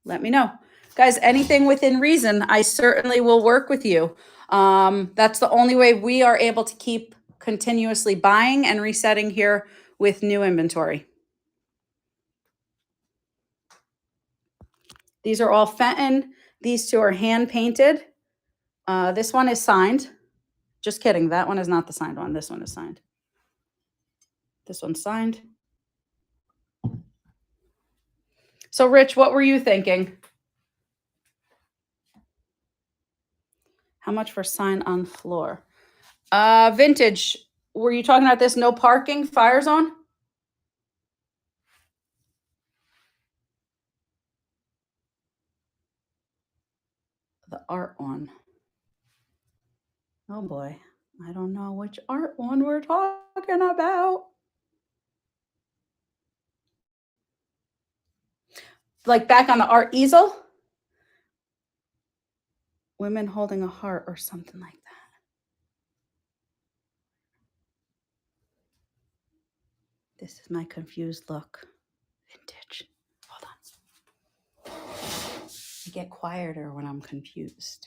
Let me know. Guys, anything within reason, I certainly will work with you. That's the only way we are able to keep continuously buying and resetting here with new inventory. These are all Fenton. These 2 are hand painted. This one is signed. Just kidding. That one is not the signed one. This one is signed. This one's signed. So Rich, what were you thinking? How much for sign on floor? Vintage. Were you talking about this no parking fire zone? art one? Oh boy. I don't know which art one we're talking about. Like back on the art easel? Women holding a heart or something like that. This is my confused look. Vintage. Hold on. I get quieter when I'm confused.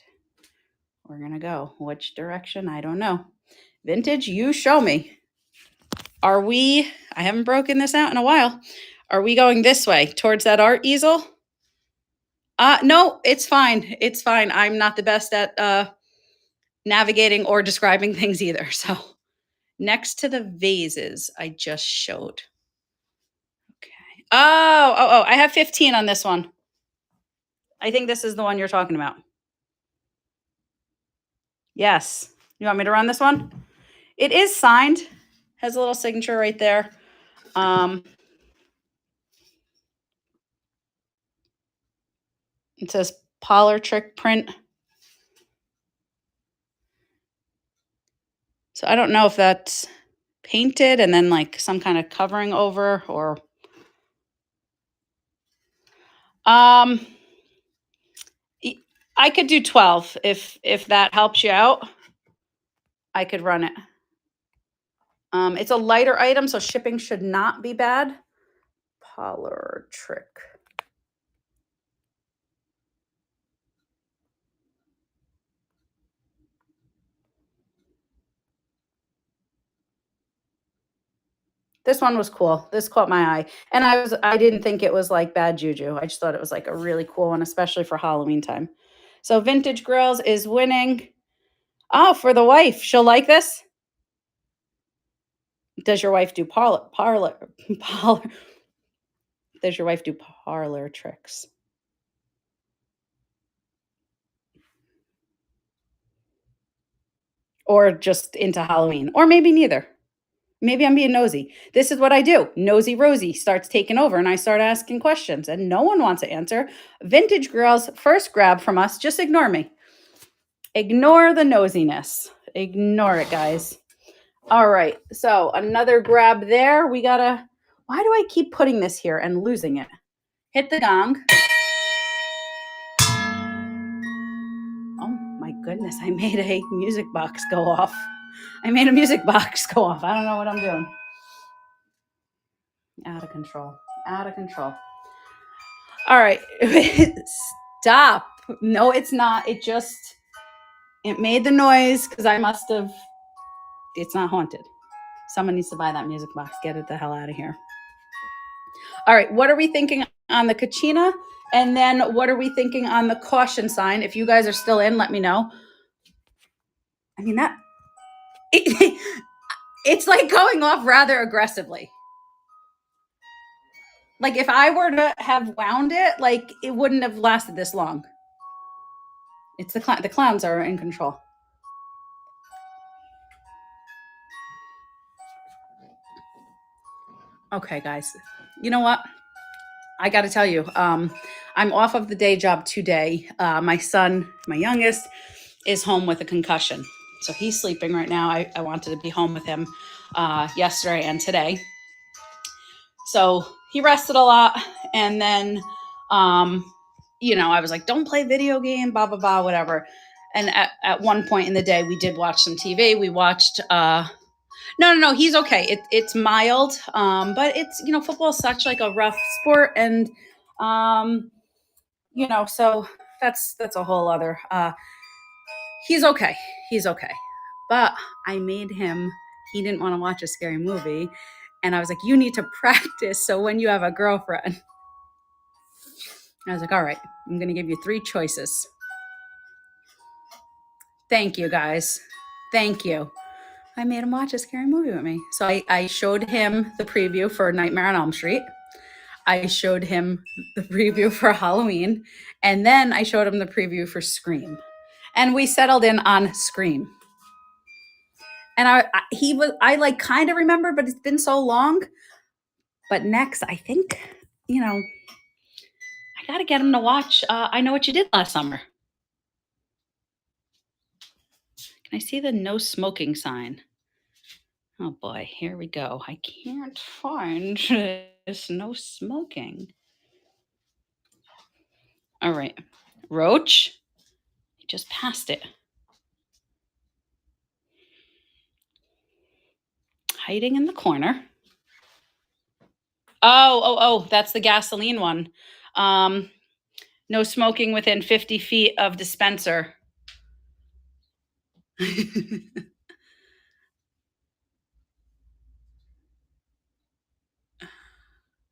We're going to go. Which direction? I don't know. Vintage, you show me. Are we, I haven't broken this out in a while. Are we going this way towards that art easel? No, it's fine. It's fine. I'm not the best at navigating or describing things either. So next to the vases I just showed. Okay. Oh, I have 15 on this one. I think this is the one you're talking about. Yes. You want me to run this one? It is signed. Has a little signature right there. It says Parlor Trick print. So I don't know if that's painted and then like some kind of covering over or I could do 12 if that helps you out. I could run it. It's a lighter item, so shipping should not be bad. Parlor Trick. This one was cool. This caught my eye. And I didn't think it was like bad juju. I just thought it was like a really cool one, especially for Halloween time. So Vintage Girls is winning. Oh, for the wife. She'll like this. Does your wife do parlor? Does your wife do parlor tricks? Or just into Halloween? Or maybe neither. Maybe I'm being nosy. This is what I do. Nosy Rosie starts taking over and I start asking questions and no one wants to answer. Vintage Girls, first grab from us. Just ignore me. Ignore the nosiness. Ignore it, guys. All right. So another grab there. We gotta, why do I keep putting this here and losing it? Hit the gong. Oh my goodness. I made a music box go off. I don't know what I'm doing. Out of control. All right. Stop. No, it's not. It made the noise because it's not haunted. Someone needs to buy that music box. Get it the hell out of here. All right. What are we thinking on the Kachina? And then what are we thinking on the caution sign? If you guys are still in, let me know. I mean, it's like going off rather aggressively. Like if I were to have wound it, like it wouldn't have lasted this long. It's the clowns are in control. Okay, guys. You know what? I got to tell you, I'm off of the day job today. My son, my youngest, is home with a concussion. So he's sleeping right now. I wanted to be home with him yesterday and today. So he rested a lot. And then, I was like, don't play video game, blah, blah, blah, whatever. And at one point in the day, we did watch some TV. We watched, no, he's okay. It's mild. But it's, football is such like a rough sport. And, so that's a whole other, he's okay. But I made him, he didn't want to watch a scary movie. And I was like, you need to practice. So when you have a girlfriend, I was like, all right, I'm going to give you 3 choices. Thank you, guys. Thank you. I made him watch a scary movie with me. So I showed him the preview for Nightmare on Elm Street. I showed him the preview for Halloween. And then I showed him the preview for Scream. And we settled in on Scream. And I like kind of remember, but it's been so long. But next, I think, I got to get him to watch I Know What You Did Last Summer. Can I see the no smoking sign? Oh boy, here we go. I can't find this no smoking. All right. Roach, I just passed it. Hiding in the corner. Oh, that's the gasoline one. No smoking within 50 feet of dispenser.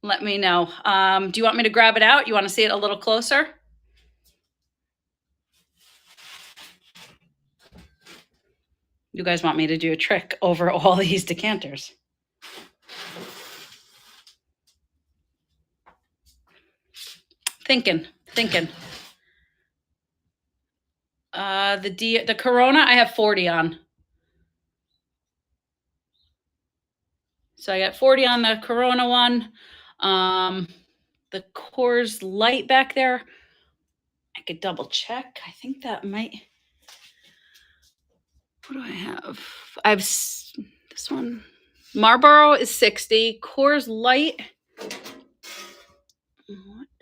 Let me know. Do you want me to grab it out? You want to see it a little closer? You guys want me to do a trick over all these decanters? Thinking. The Corona, I have 40 on. So I got 40 on the Corona one. The Coors Light back there, I could double check. I think that might. What do I have? I have this one. Marlboro is 60. Coors Light. What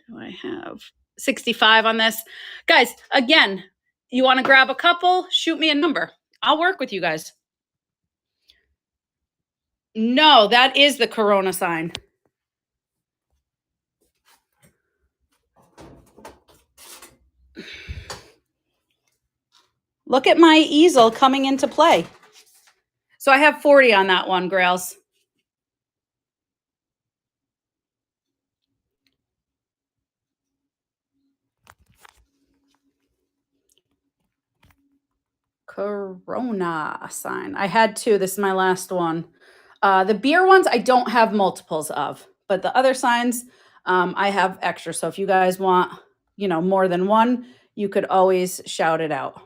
do I have? 65 on this. Guys, again, you want to grab a couple? Shoot me a number. I'll work with you guys. No, that is the Corona sign. Look at my easel coming into play. So I have 40 on that one, Grails. Corona sign. I had two. This is my last one. The beer ones, I don't have multiples of, but the other signs, I have extra. So if you guys want, more than one, you could always shout it out.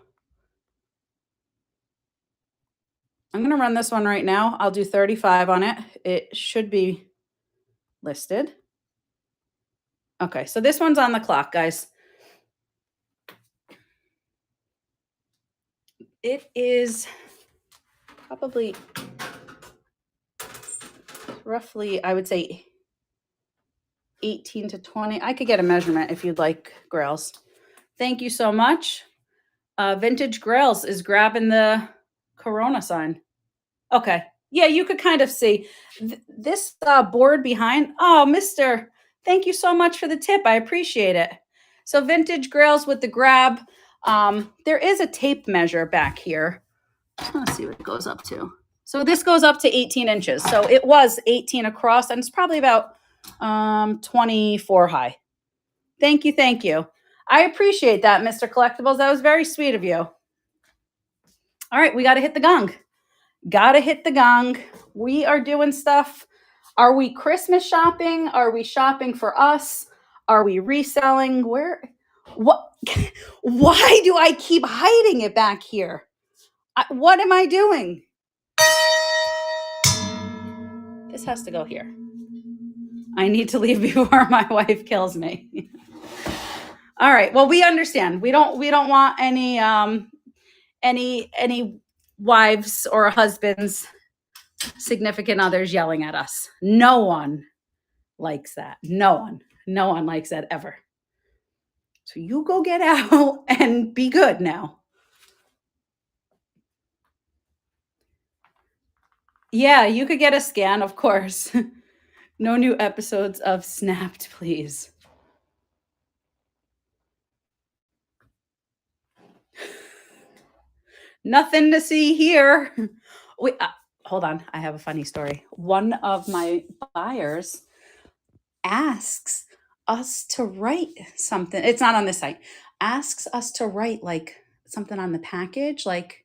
I'm going to run this one right now. I'll do 35 on it. It should be listed. Okay, so this one's on the clock, guys. It is probably roughly, I would say 18 to 20. I could get a measurement if you'd like, Grails. Thank you so much. Vintage Grails is grabbing the Corona sign. Okay. Yeah, you could kind of see this board behind. Oh, mister, thank you so much for the tip. I appreciate it. So Vintage Grails with the grab. There is a tape measure back here. Let's see what it goes up to. So this goes up to 18 inches. So it was 18 across, and it's probably about 24 high. Thank you. I appreciate that, Mr. Collectibles. That was very sweet of you. All right, we got to hit the gong. We are doing stuff. Are we Christmas shopping? Are we shopping for us? Are we reselling? What? Why do I keep hiding it back here? What am I doing? This has to go here. I need to leave before my wife kills me. All right. Well, we understand. We don't want any wives or husbands, significant others yelling at us. No one likes that. No one likes that ever. So you go get out and be good now. Yeah, you could get a scan, of course. No new episodes of Snapped, please. Nothing to see here. Wait, hold on. I have a funny story. One of my buyers asks us to write something. It's not on this site. Asks us to write like something on the package, like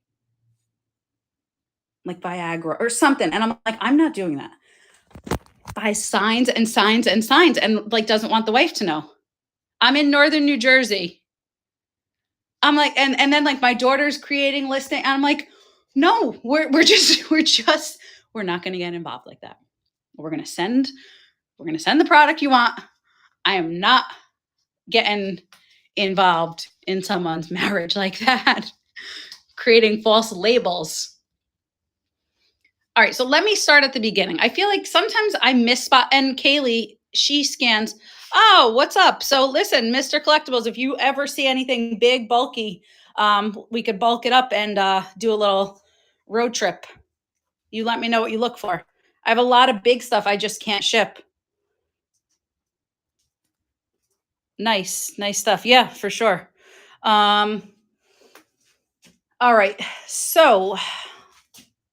Viagra or something. And I'm like, I'm not doing that. Buys signs and signs and signs and doesn't want the wife to know. I'm in northern New Jersey. I'm like, and then my daughter's creating listing. And I'm like, no, we're not going to get involved like that. We're going to send the product you want. I am not getting involved in someone's marriage like that. creating false labels. All right, so let me start at the beginning. I feel like sometimes I miss spot, and Kaylee, she scans. Oh, what's up? So listen, Mr. Collectibles, if you ever see anything big, bulky, we could bulk it up and do a little road trip. You let me know what you look for. I have a lot of big stuff I just can't ship. Nice stuff. Yeah, for sure. All right, so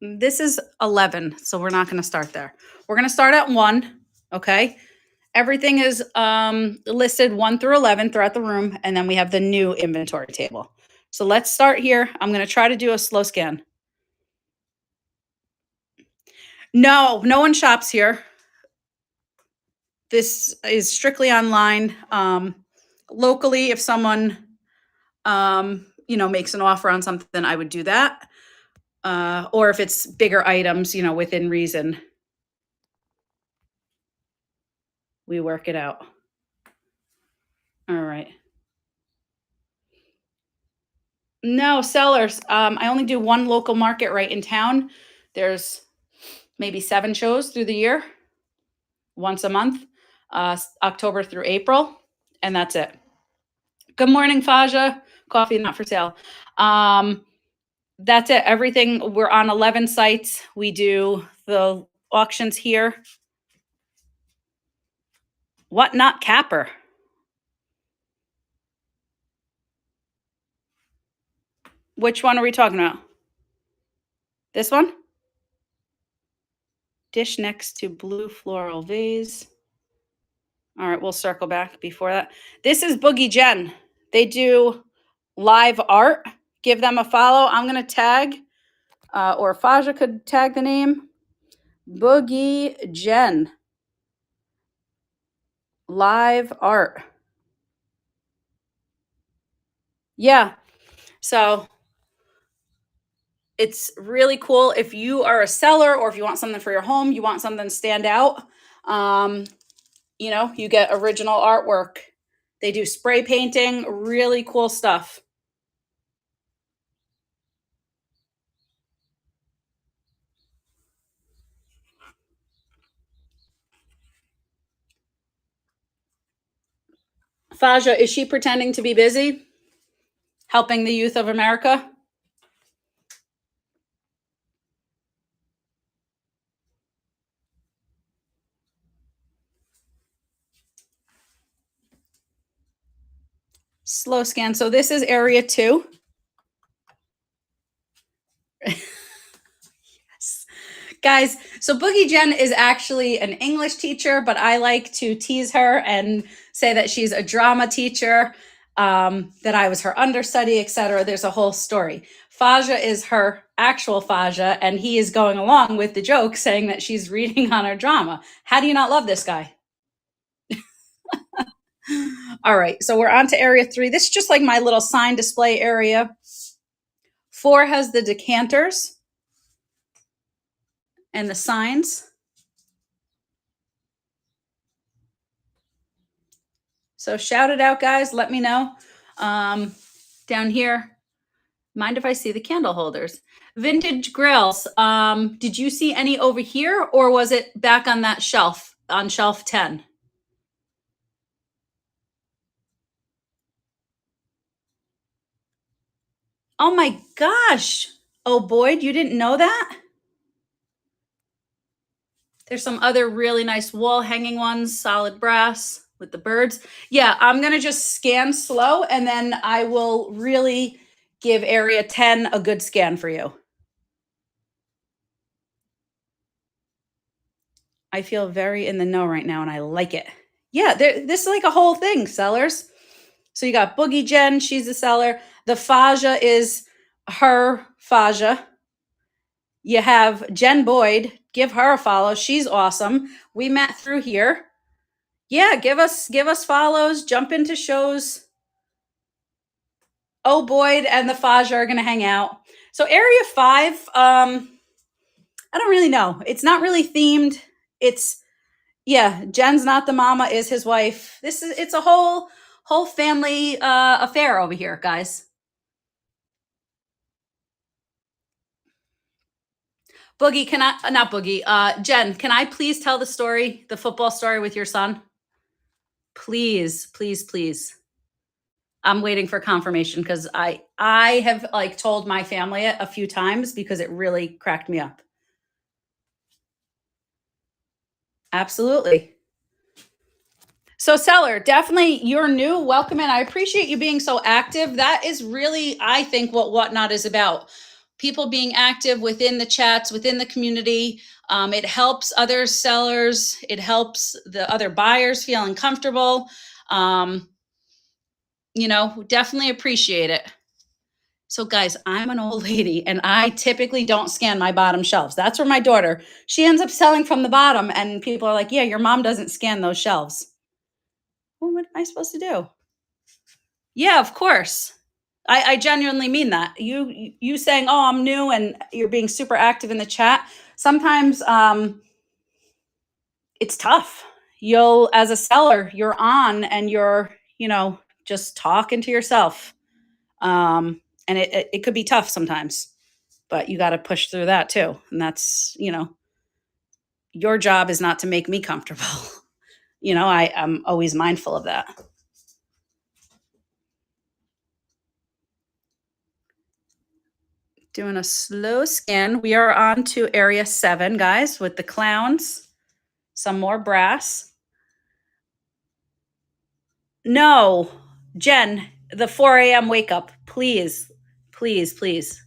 this is 11, so we're not going to start there. We're going to start at 1, okay? Everything is listed 1 through 11 throughout the room, and then we have the new inventory table. So let's start here. I'm going to try to do a slow scan. No one shops here. This is strictly online. Locally, if someone, makes an offer on something, I would do that. Or if it's bigger items, within reason, we work it out. All right. No, sellers. I only do one local market right in town. There's maybe 7 shows through the year, once a month, October through April, and that's it. Good morning, Faja. Coffee not for sale. That's it. Everything, we're on 11 sites. We do the auctions here. What not capper? Which one are we talking about? This one? Dish next to blue floral vase. All right, we'll circle back before that. This is Boogie Jen. They do live art. Give them a follow. I'm going to tag, or Faja could tag the name. Boogie Jen. Live art. Yeah. So it's really cool. If you are a seller or if you want something for your home, you want something to stand out, you get original artwork. They do spray painting, really cool stuff. Faja, is she pretending to be busy? Helping the youth of America? Slow scan. So this is area 2. Yes. Guys, so Boogie Jen is actually an English teacher, but I like to tease her and say that she's a drama teacher, that I was her understudy, etc. There's a whole story. Faja is her actual Faja, and he is going along with the joke saying that she's reading on her drama. How do you not love this guy? All right, so we're on to area 3. This is just like my little sign display area. 4 has the decanters and the signs. So shout it out, guys. Let me know. Down here, mind if I see the candle holders? Vintage grills. Did you see any over here, or was it back on that shelf, on shelf 10? Oh my gosh. Oh, Boyd, you didn't know that? There's some other really nice wall hanging ones, solid brass with the birds. Yeah, I'm going to just scan slow, and then I will really give area 10 a good scan for you. I feel very in the know right now, and I like it. Yeah, this is like a whole thing, sellers. So you got Boogie Jen, she's a seller. The Faja is her Faja. You have Jen Boyd. Give her a follow. She's awesome. We met through here. Yeah, give us follows. Jump into shows. Oh, Boyd and the Faja are going to hang out. So area 5, I don't really know. It's not really themed. Jen's not the mama, is his wife. It's a whole family affair over here, guys. Boogie, can I, not Boogie, Jen, can I please tell the story, the football story with your son? Please, please, please. I'm waiting for confirmation because I have like told my family it a few times because it really cracked me up. Absolutely. So seller, definitely you're new. Welcome in. I appreciate you being so active. That is really, I think, what Whatnot is about. People being active within the chats, within the community. It helps other sellers. It helps the other buyers feeling comfortable. Definitely appreciate it. So guys, I'm an old lady and I typically don't scan my bottom shelves. That's where my daughter, she ends up selling from the bottom and people are like, yeah, your mom doesn't scan those shelves. Well, what am I supposed to do? Yeah, of course. I genuinely mean that. You saying, oh, I'm new and you're being super active in the chat. Sometimes it's tough. As a seller, you're on and you're, just talking to yourself. And it could be tough sometimes, but you got to push through that too. And that's, your job is not to make me comfortable. I'm always mindful of that. Doing a slow scan. We are on to area 7, guys, with the clowns. Some more brass. No, Jen, the 4 a.m. wake up, please, please, please.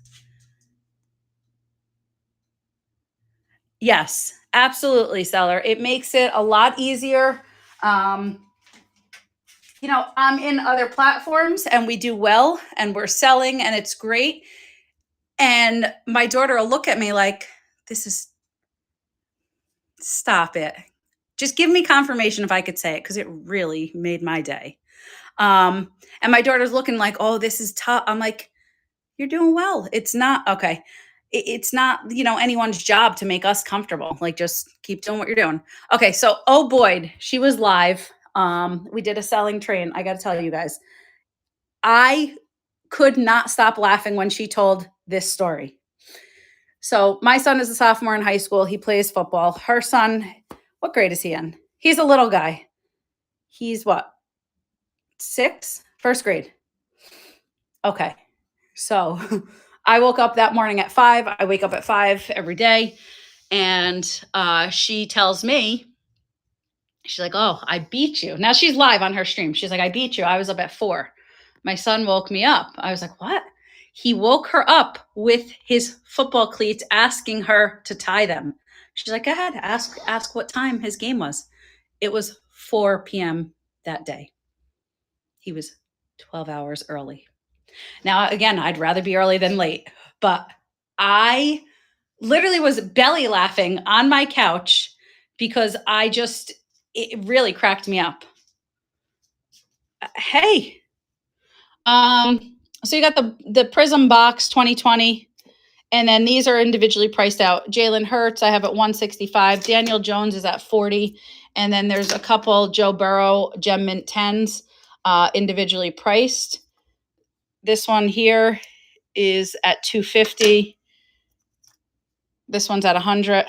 Yes, absolutely, seller. It makes it a lot easier. I'm in other platforms and we do well and we're selling and it's great. And my daughter will look at me like, stop it. Just give me confirmation if I could say it, because it really made my day. And my daughter's looking like, oh, this is tough. I'm like, you're doing well. It's not, okay. It's not, anyone's job to make us comfortable. Like, just keep doing what you're doing. Okay, so, oh, Boyd, she was live. We did a selling train. I got to tell you guys, I could not stop laughing when she told this story. So my son is a sophomore in high school. He plays football. Her son, what grade is he in? He's a little guy. He's what? 6? First grade. Okay. So I woke up that morning at 5. I wake up at 5 every day. And she tells me, she's like, oh, I beat you. Now she's live on her stream. She's like, I beat you. I was up at 4. My son woke me up. I was like, what? He woke her up with his football cleats, asking her to tie them. She's like, go ahead, ask what time his game was. It was 4 p.m. that day. He was 12 hours early. Now, again, I'd rather be early than late, but I literally was belly laughing on my couch because it really cracked me up. Hey, so you got the Prism Box 2020, and then these are individually priced out. Jalen Hurts, I have at 165. Daniel Jones is at 40. And then there's a couple Joe Burrow Gem Mint 10s individually priced. This one here is at 250. This one's at 100.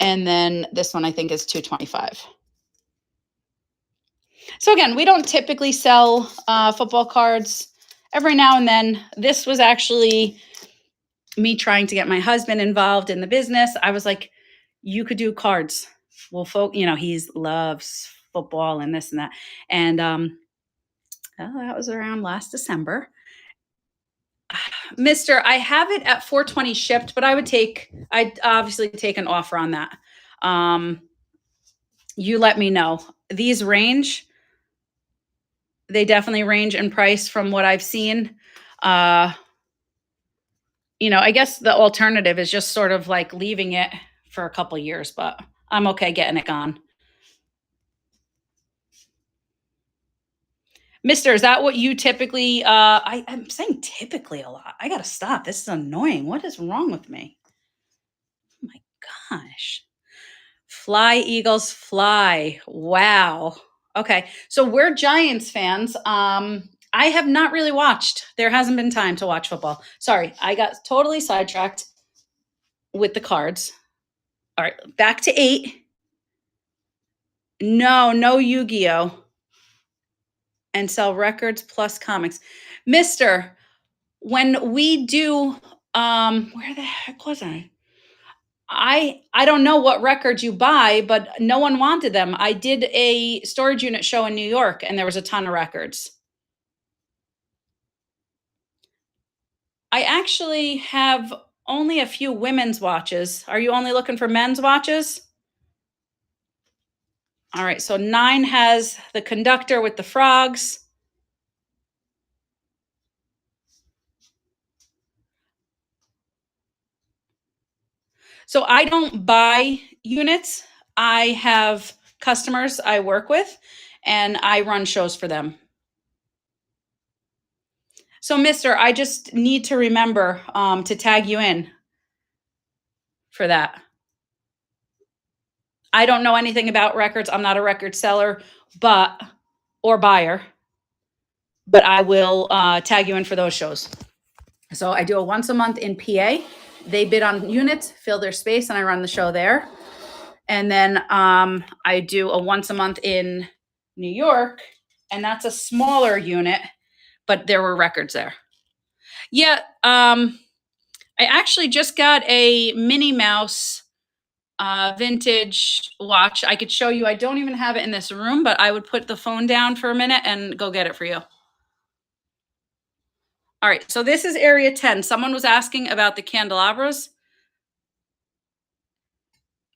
And then this one I think is 225. So again, we don't typically sell football cards. Every now and then. This was actually me trying to get my husband involved in the business. I was like, you could do cards. Well, he loves football and this and that. And that was around last December. Mister, I have it at $420 shipped, but I'd obviously take an offer on that. You let me know. These range. They definitely range in price from what I've seen. I guess the alternative is just sort of like leaving it for a couple years, but I'm okay getting it gone. Mister, is that what you typically, I'm saying typically a lot. I got to stop. This is annoying. What is wrong with me? Oh my gosh. Fly, Eagles, fly. Wow. Okay. So we're Giants fans. I have not really watched. There hasn't been time to watch football. Sorry. I got totally sidetracked. with the cards. All right, back to 8. No Yu-Gi-Oh! And sell records plus comics. Mister, when we do, where the heck was I? I don't know what records you buy, but no one wanted them. I did a storage unit show in New York and there was a ton of records. I actually have only a few women's watches. Are you only looking for men's watches? All right, so 9 has the conductor with the frogs. So I don't buy units. I have customers I work with and I run shows for them. So, mister, I just need to remember to tag you in for that. I don't know anything about records. I'm not a record seller, or buyer, but I will tag you in for those shows. So I do a once a month in PA. They bid on units, fill their space, and I run the show there. And then I do a once a month in New York, and that's a smaller unit, but there were records there. Yeah, I actually just got a Minnie Mouse vintage watch. I could show you. I don't even have it in this room, but I would put the phone down for a minute and go get it for you. All right, so this is area 10. Someone was asking about the candelabras.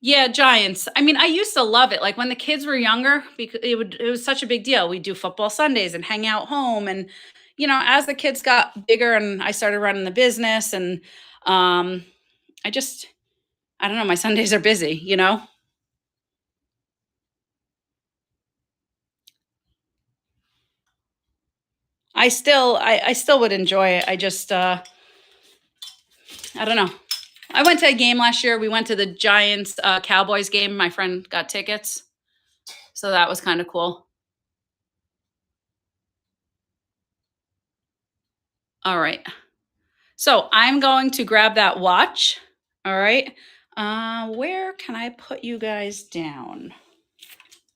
Yeah, Giants. I mean, I used to love it. Like when the kids were younger, because it was such a big deal. We'd do football Sundays and hang out home. And, as the kids got bigger and I started running the business and I don't know, my Sundays are busy. I still would enjoy it. I just I don't know. I went to a game last year. We went to the Giants Cowboys game. My friend got tickets. So that was kind of cool. All right. So I'm going to grab that watch. All right. Where can I put you guys down?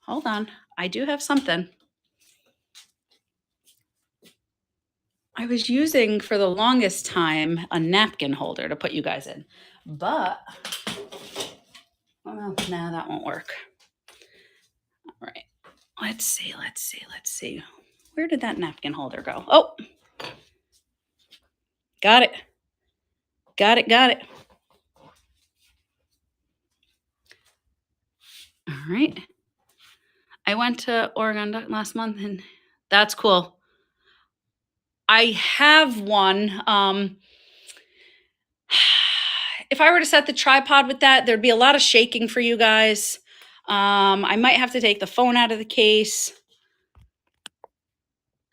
Hold on. I do have something. I was using for the longest time a napkin holder to put you guys in, but well, no, that won't work. All right. Let's see. Where did that napkin holder go? Oh, got it. All right. I went to Oregon last month and that's cool. I have one. If I were to set the tripod with that, there'd be a lot of shaking for you guys. I might have to take the phone out of the case.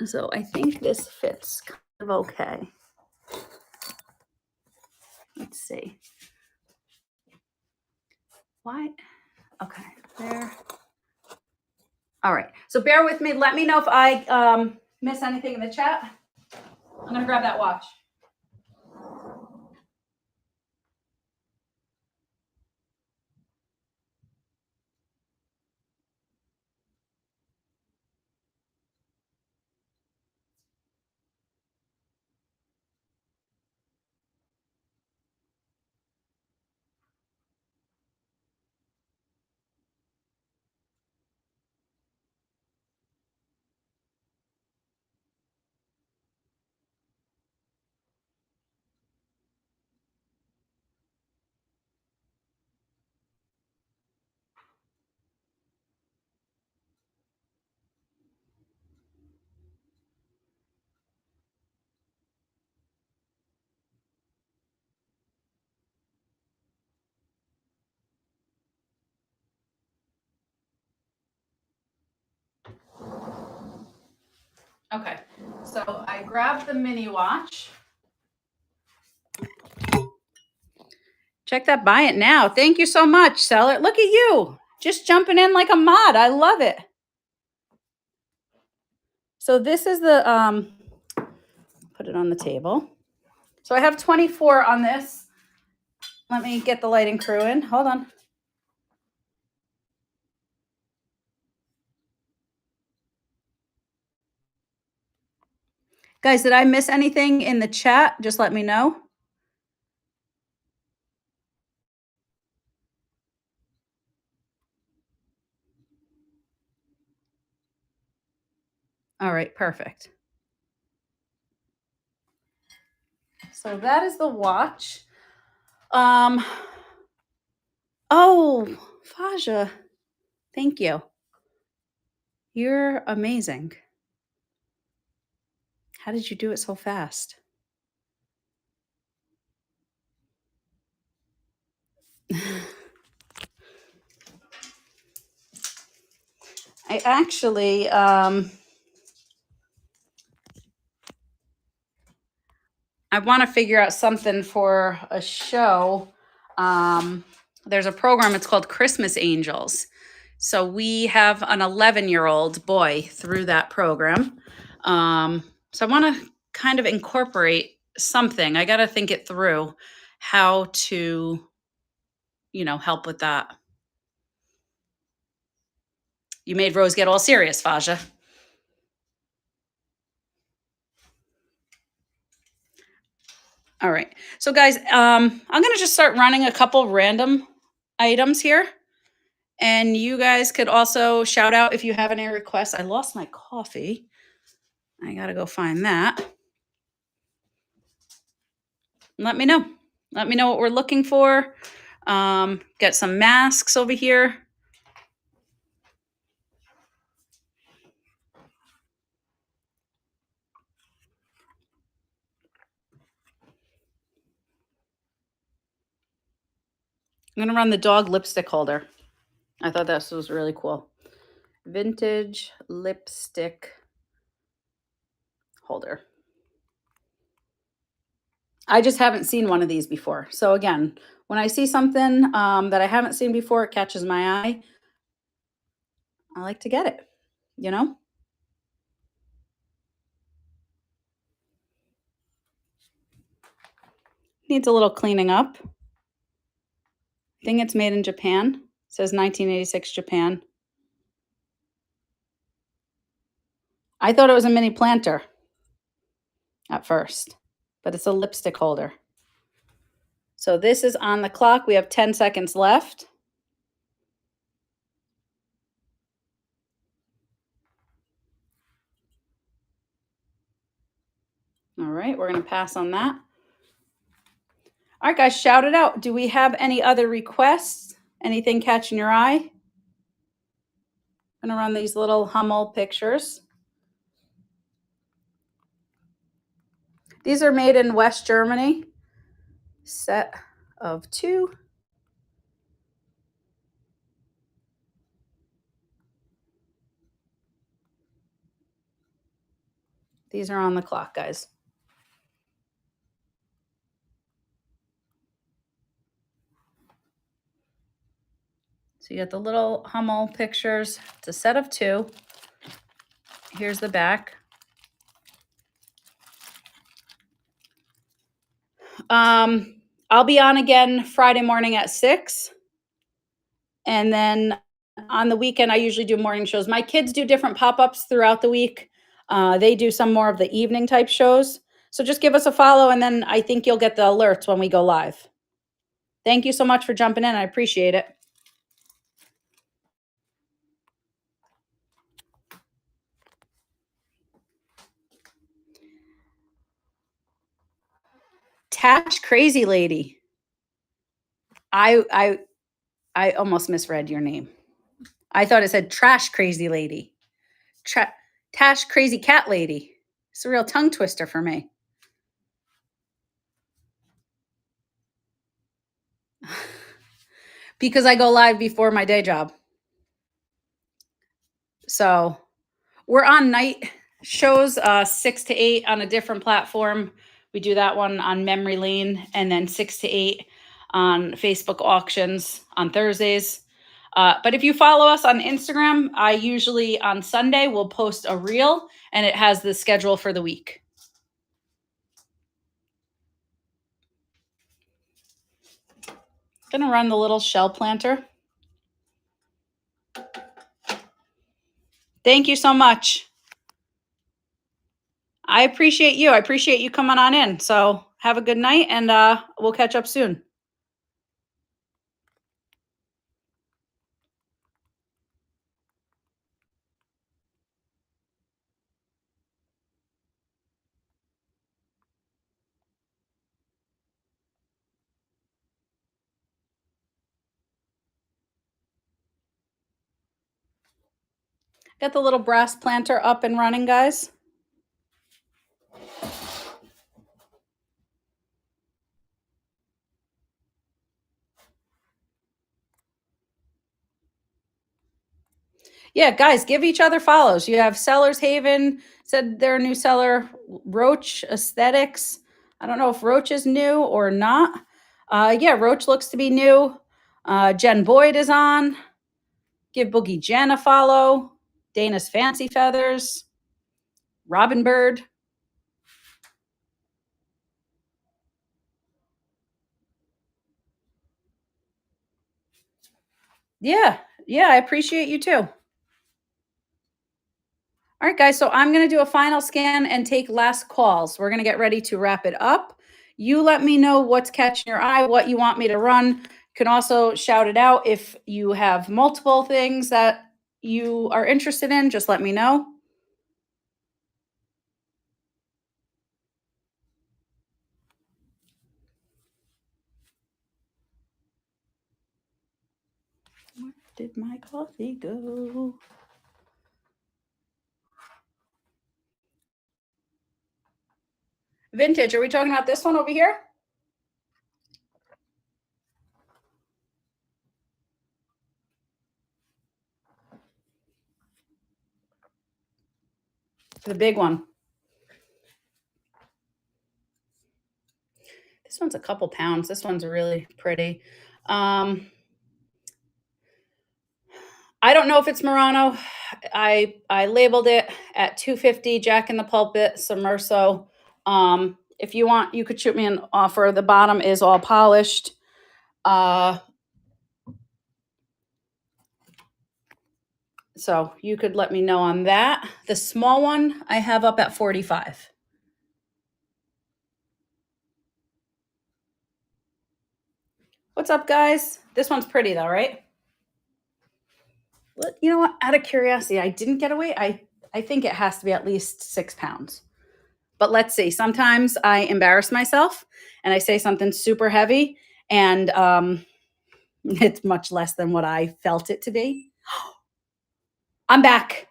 So I think this fits kind of okay. Let's see. Why? Okay, there. All right, so bear with me. Let me know if I miss anything in the chat. I'm gonna grab that watch. Okay, so I grabbed the mini watch. Check that buy it now. Thank you so much, seller. Look at you, just jumping in like a mod. I love it. So this is the, put it on the table. So I have 24 on this. let me get the lighting crew in. Hold on. Guys, did I miss anything in the chat? Just let me know. All right, perfect. So that is the watch. Oh, Faja, thank you. You're amazing. How did you do it so fast? I actually, I want to figure out something for a show. There's a program, it's called Christmas Angels. So we have an 11-year-old boy through that program. So I want to kind of incorporate something. I got to think it through how to, help with that. You made Rose get all serious, Faja. All right. So guys, I'm going to just start running a couple random items here. And you guys could also shout out if you have any requests. I lost my coffee. I got to go find that. Let me know. Let me know what we're looking for. Get some masks over here. I'm going to run the dog lipstick holder. I thought this was really cool. Vintage lipstick holder. I just haven't seen one of these before. So again, when I see something that I haven't seen before, it catches my eye. I like to get it, Needs a little cleaning up. I think it's made in Japan. It says 1986 Japan. I thought it was a mini planter at first, but it's a lipstick holder. So this is on the clock. We have 10 seconds left. All right, we're going to pass on that. All right, guys, shout it out. Do we have any other requests? Anything catching your eye? I'm going to run these little Hummel pictures. These are made in West Germany. Set of 2. These are on the clock, guys. So you got the little Hummel pictures. It's a set of 2. Here's the back. I'll be on again Friday morning at 6. And then on the weekend, I usually do morning shows. My kids do different pop-ups throughout the week. They do some more of the evening type shows. So just give us a follow, and then I think you'll get the alerts when we go live. Thank you so much for jumping in. I appreciate it. Tash Crazy Lady. I almost misread your name. I thought it said Trash Crazy Lady. Tash Crazy Cat Lady. It's a real tongue twister for me. Because I go live before my day job. So we're on night shows, 6 to 8 on a different platform. We do that one on Memory Lane, and then 6 to 8 on Facebook auctions on Thursdays. But if you follow us on Instagram, I usually on Sunday will post a reel, and it has the schedule for the week. Gonna run the little shell planter. Thank you so much. I appreciate you. I appreciate you coming on in. So have a good night, and we'll catch up soon. Get the little brass planter up and running, guys. Yeah, guys, give each other follows. You have Sellers Haven said they're a new seller. Roach Aesthetics. I don't know if Roach is new or not. Yeah, Roach looks to be new. Jen Boyd is on. Give Boogie Jen a follow. Dana's Fancy Feathers. Robin Bird. Yeah, I appreciate you too. All right, guys. So I'm going to do a final scan and take last calls. We're going to get ready to wrap it up. You let me know what's catching your eye, what you want me to run. You can also shout it out if you have multiple things that you are interested in. Just let me know. Where did my coffee go? Vintage. Are we talking about this one over here? The big one. This one's a couple pounds. This one's really pretty. I don't know if it's Murano. I labeled it at 250 Jack in the Pulpit Submerso. If you want, you could shoot me an offer. The bottom is all polished. So you could let me know on that. The small one I have up at 45. What's up, guys? This one's pretty though, right? You know what? Out of curiosity, I didn't get away. I think it has to be at least 6 pounds. But let's see. Sometimes I embarrass myself and I say something super heavy, and it's much less than what I felt it to be. I'm back.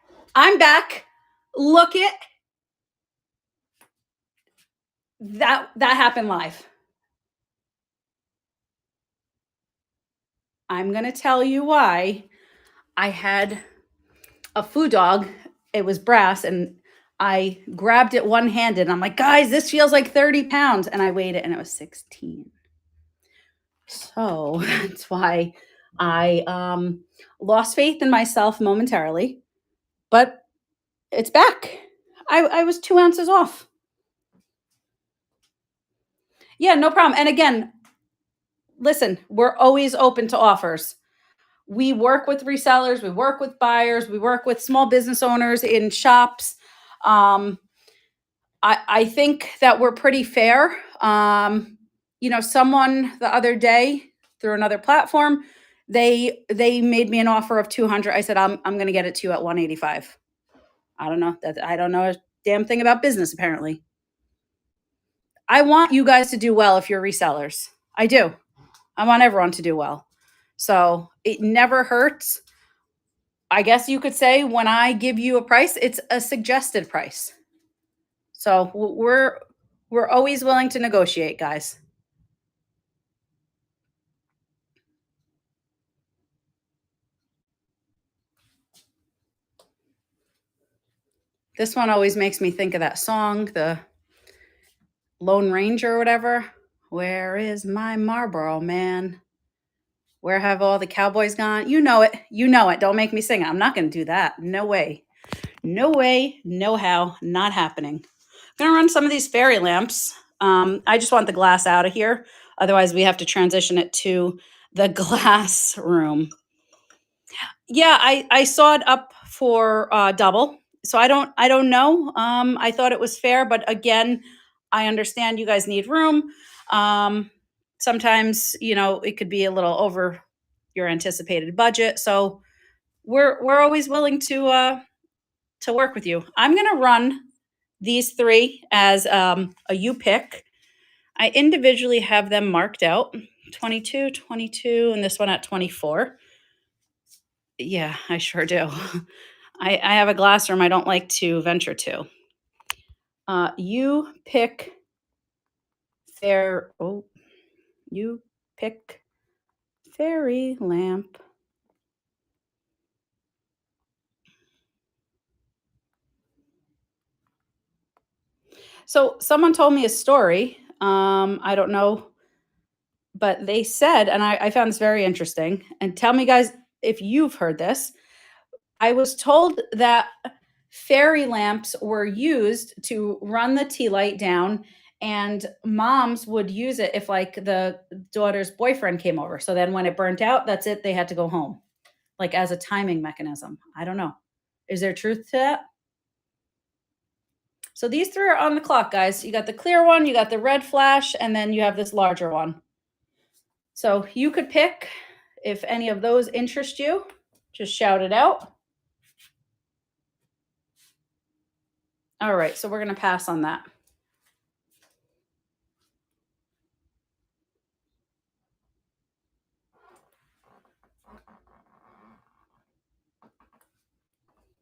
Look it. That happened live. I'm going to tell you why. I had a food dog. It was brass, and I grabbed it one-handed. I'm like, guys, this feels like 30 pounds. And I weighed it, and it was 16. So that's why I lost faith in myself momentarily. But it's back. I was 2 ounces off. Yeah, no problem. And again, listen, we're always open to offers. We work with resellers, we work with buyers, we work with small business owners in shops. I think that we're pretty fair. Someone the other day through another platform, they made me an offer of 200. I said, I'm going to get it to you at 185. I don't know a damn thing about business, apparently. I want you guys to do well if you're resellers. I do. I want everyone to do well. So it never hurts. I guess you could say when I give you a price, it's a suggested price. So we're always willing to negotiate, guys. This one always makes me think of that song, the Lone Ranger or whatever. Where is my Marlboro Man? Where have all the cowboys gone? You know it. Don't make me sing it. I'm not going to do that. No way. No how. Not happening. I'm going to run some of these fairy lamps. I just want the glass out of here. Otherwise, we have to transition it to The glass room. Yeah, I saw it up for double. So I don't know. I thought it was fair, but again, I understand you guys need room. Um, Sometimes, it could be a little over your anticipated budget. So we're always willing to work with you. I'm gonna run these three as a you pick. I individually have them marked out 22, 22, and this one at 24. Yeah, I sure do. I have a glass room I don't like to venture to. You pick fair. Oh, you pick fairy lamp. So someone told me a story. I don't know, but they said, and I found this very interesting. And tell me, guys, if you've heard this. I was told that fairy lamps were used to run the tea light down, and moms would use it if, like, the daughter's boyfriend came over. So then when it burnt out, that's it. They had to go home, like as a timing mechanism. I don't know. Is there truth to that? So these three are on the clock, guys. You got the clear one, you got the red flash, and then you have this larger one. So you could pick if any of those interest you. Just shout it out. All right, so we're going to pass on that.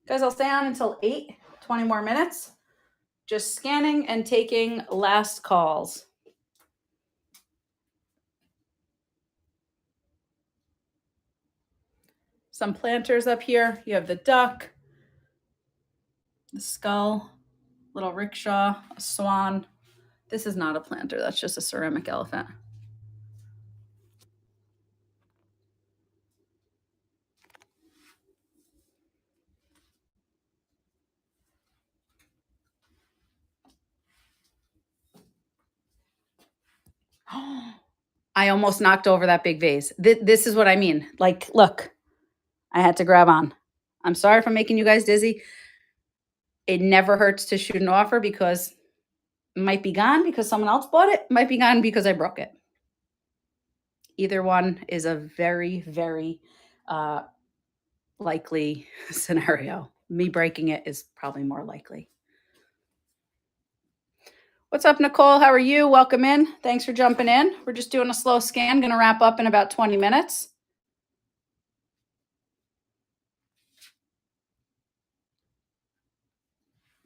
Guys, I'll stay on until 8, 20 more minutes. Just scanning and taking last calls. Some planters up here. You have the duck, the skull, little rickshaw, a swan. This is not a planter. That's just a ceramic elephant. I almost knocked over that big vase. This is what I mean. Like, look, I had to grab on. I'm sorry for making you guys dizzy. It never hurts to shoot an offer because it might be gone because someone else bought it. Might be gone because I broke it. Either one is a very, very likely scenario. Me breaking it is probably more likely. What's up, Nicole? How are you? Welcome in. Thanks for jumping in. We're just doing a slow scan. Going to wrap up in about 20 minutes.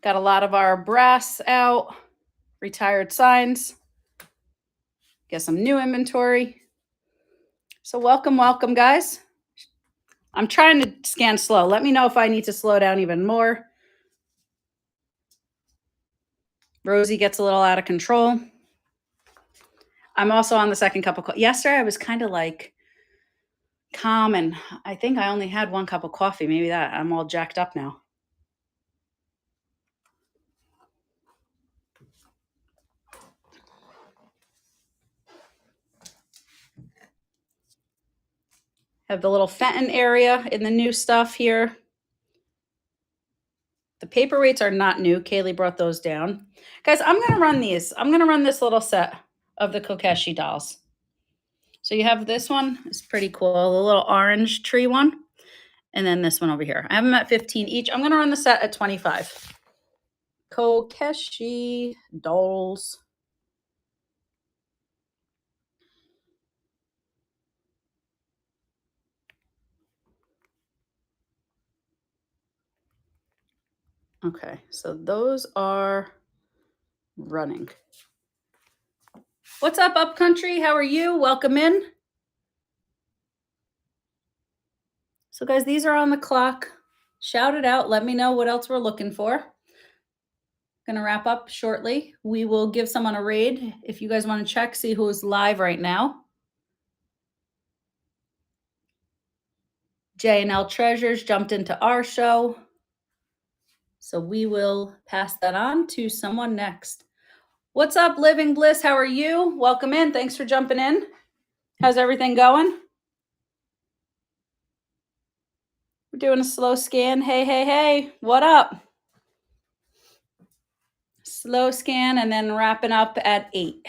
Got a lot of our brass out, retired signs. Get some new inventory. So welcome, guys. I'm trying to scan slow. Let me know if I need to slow down even more. Rosie gets a little out of control. I'm also on the second cup of coffee. Yesterday, I was kind of like calm, and I think I only had one cup of coffee. Maybe that I'm all jacked up now. Have the little Fenton area in the new stuff here. The paperweights are not new. Kaylee brought those down. Guys, I'm going to run these. I'm going to run this little set of the Kokeshi dolls. So you have this one. It's pretty cool. The little orange tree one. And then this one over here. I have them at 15 each. I'm going to run the set at 25. Kokeshi dolls. Okay, so those are running. What's up, Upcountry? How are you? Welcome in. So, guys, these are on the clock. Shout it out. Let me know what else we're looking for. Going to wrap up shortly. We will give someone a raid if you guys want to check, see who's live right now. J&L Treasures jumped into our show. So we will pass that on to someone next. What's up, Living Bliss? How are you? Welcome in. Thanks for jumping in. How's everything going? doing a slow scan. Hey, hey, hey, what up? Slow scan and then wrapping up at 8.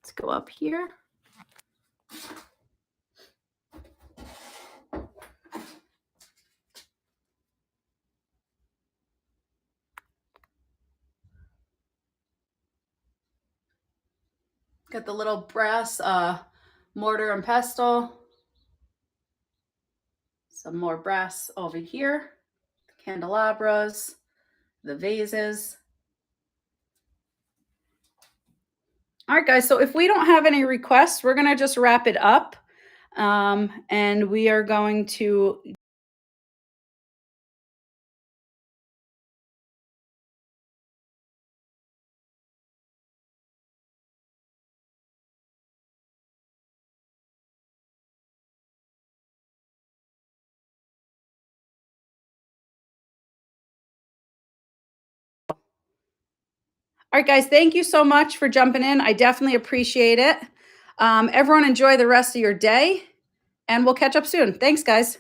Let's go up here. Got the little brass mortar and pestle. Some more brass over here. The candelabras, the vases. All right, guys. So if we don't have any requests, we're going to just wrap it up. And we are going to all right, guys, thank you so much for jumping in. I definitely appreciate it. Everyone enjoy the rest of your day, and we'll catch up soon. Thanks, guys.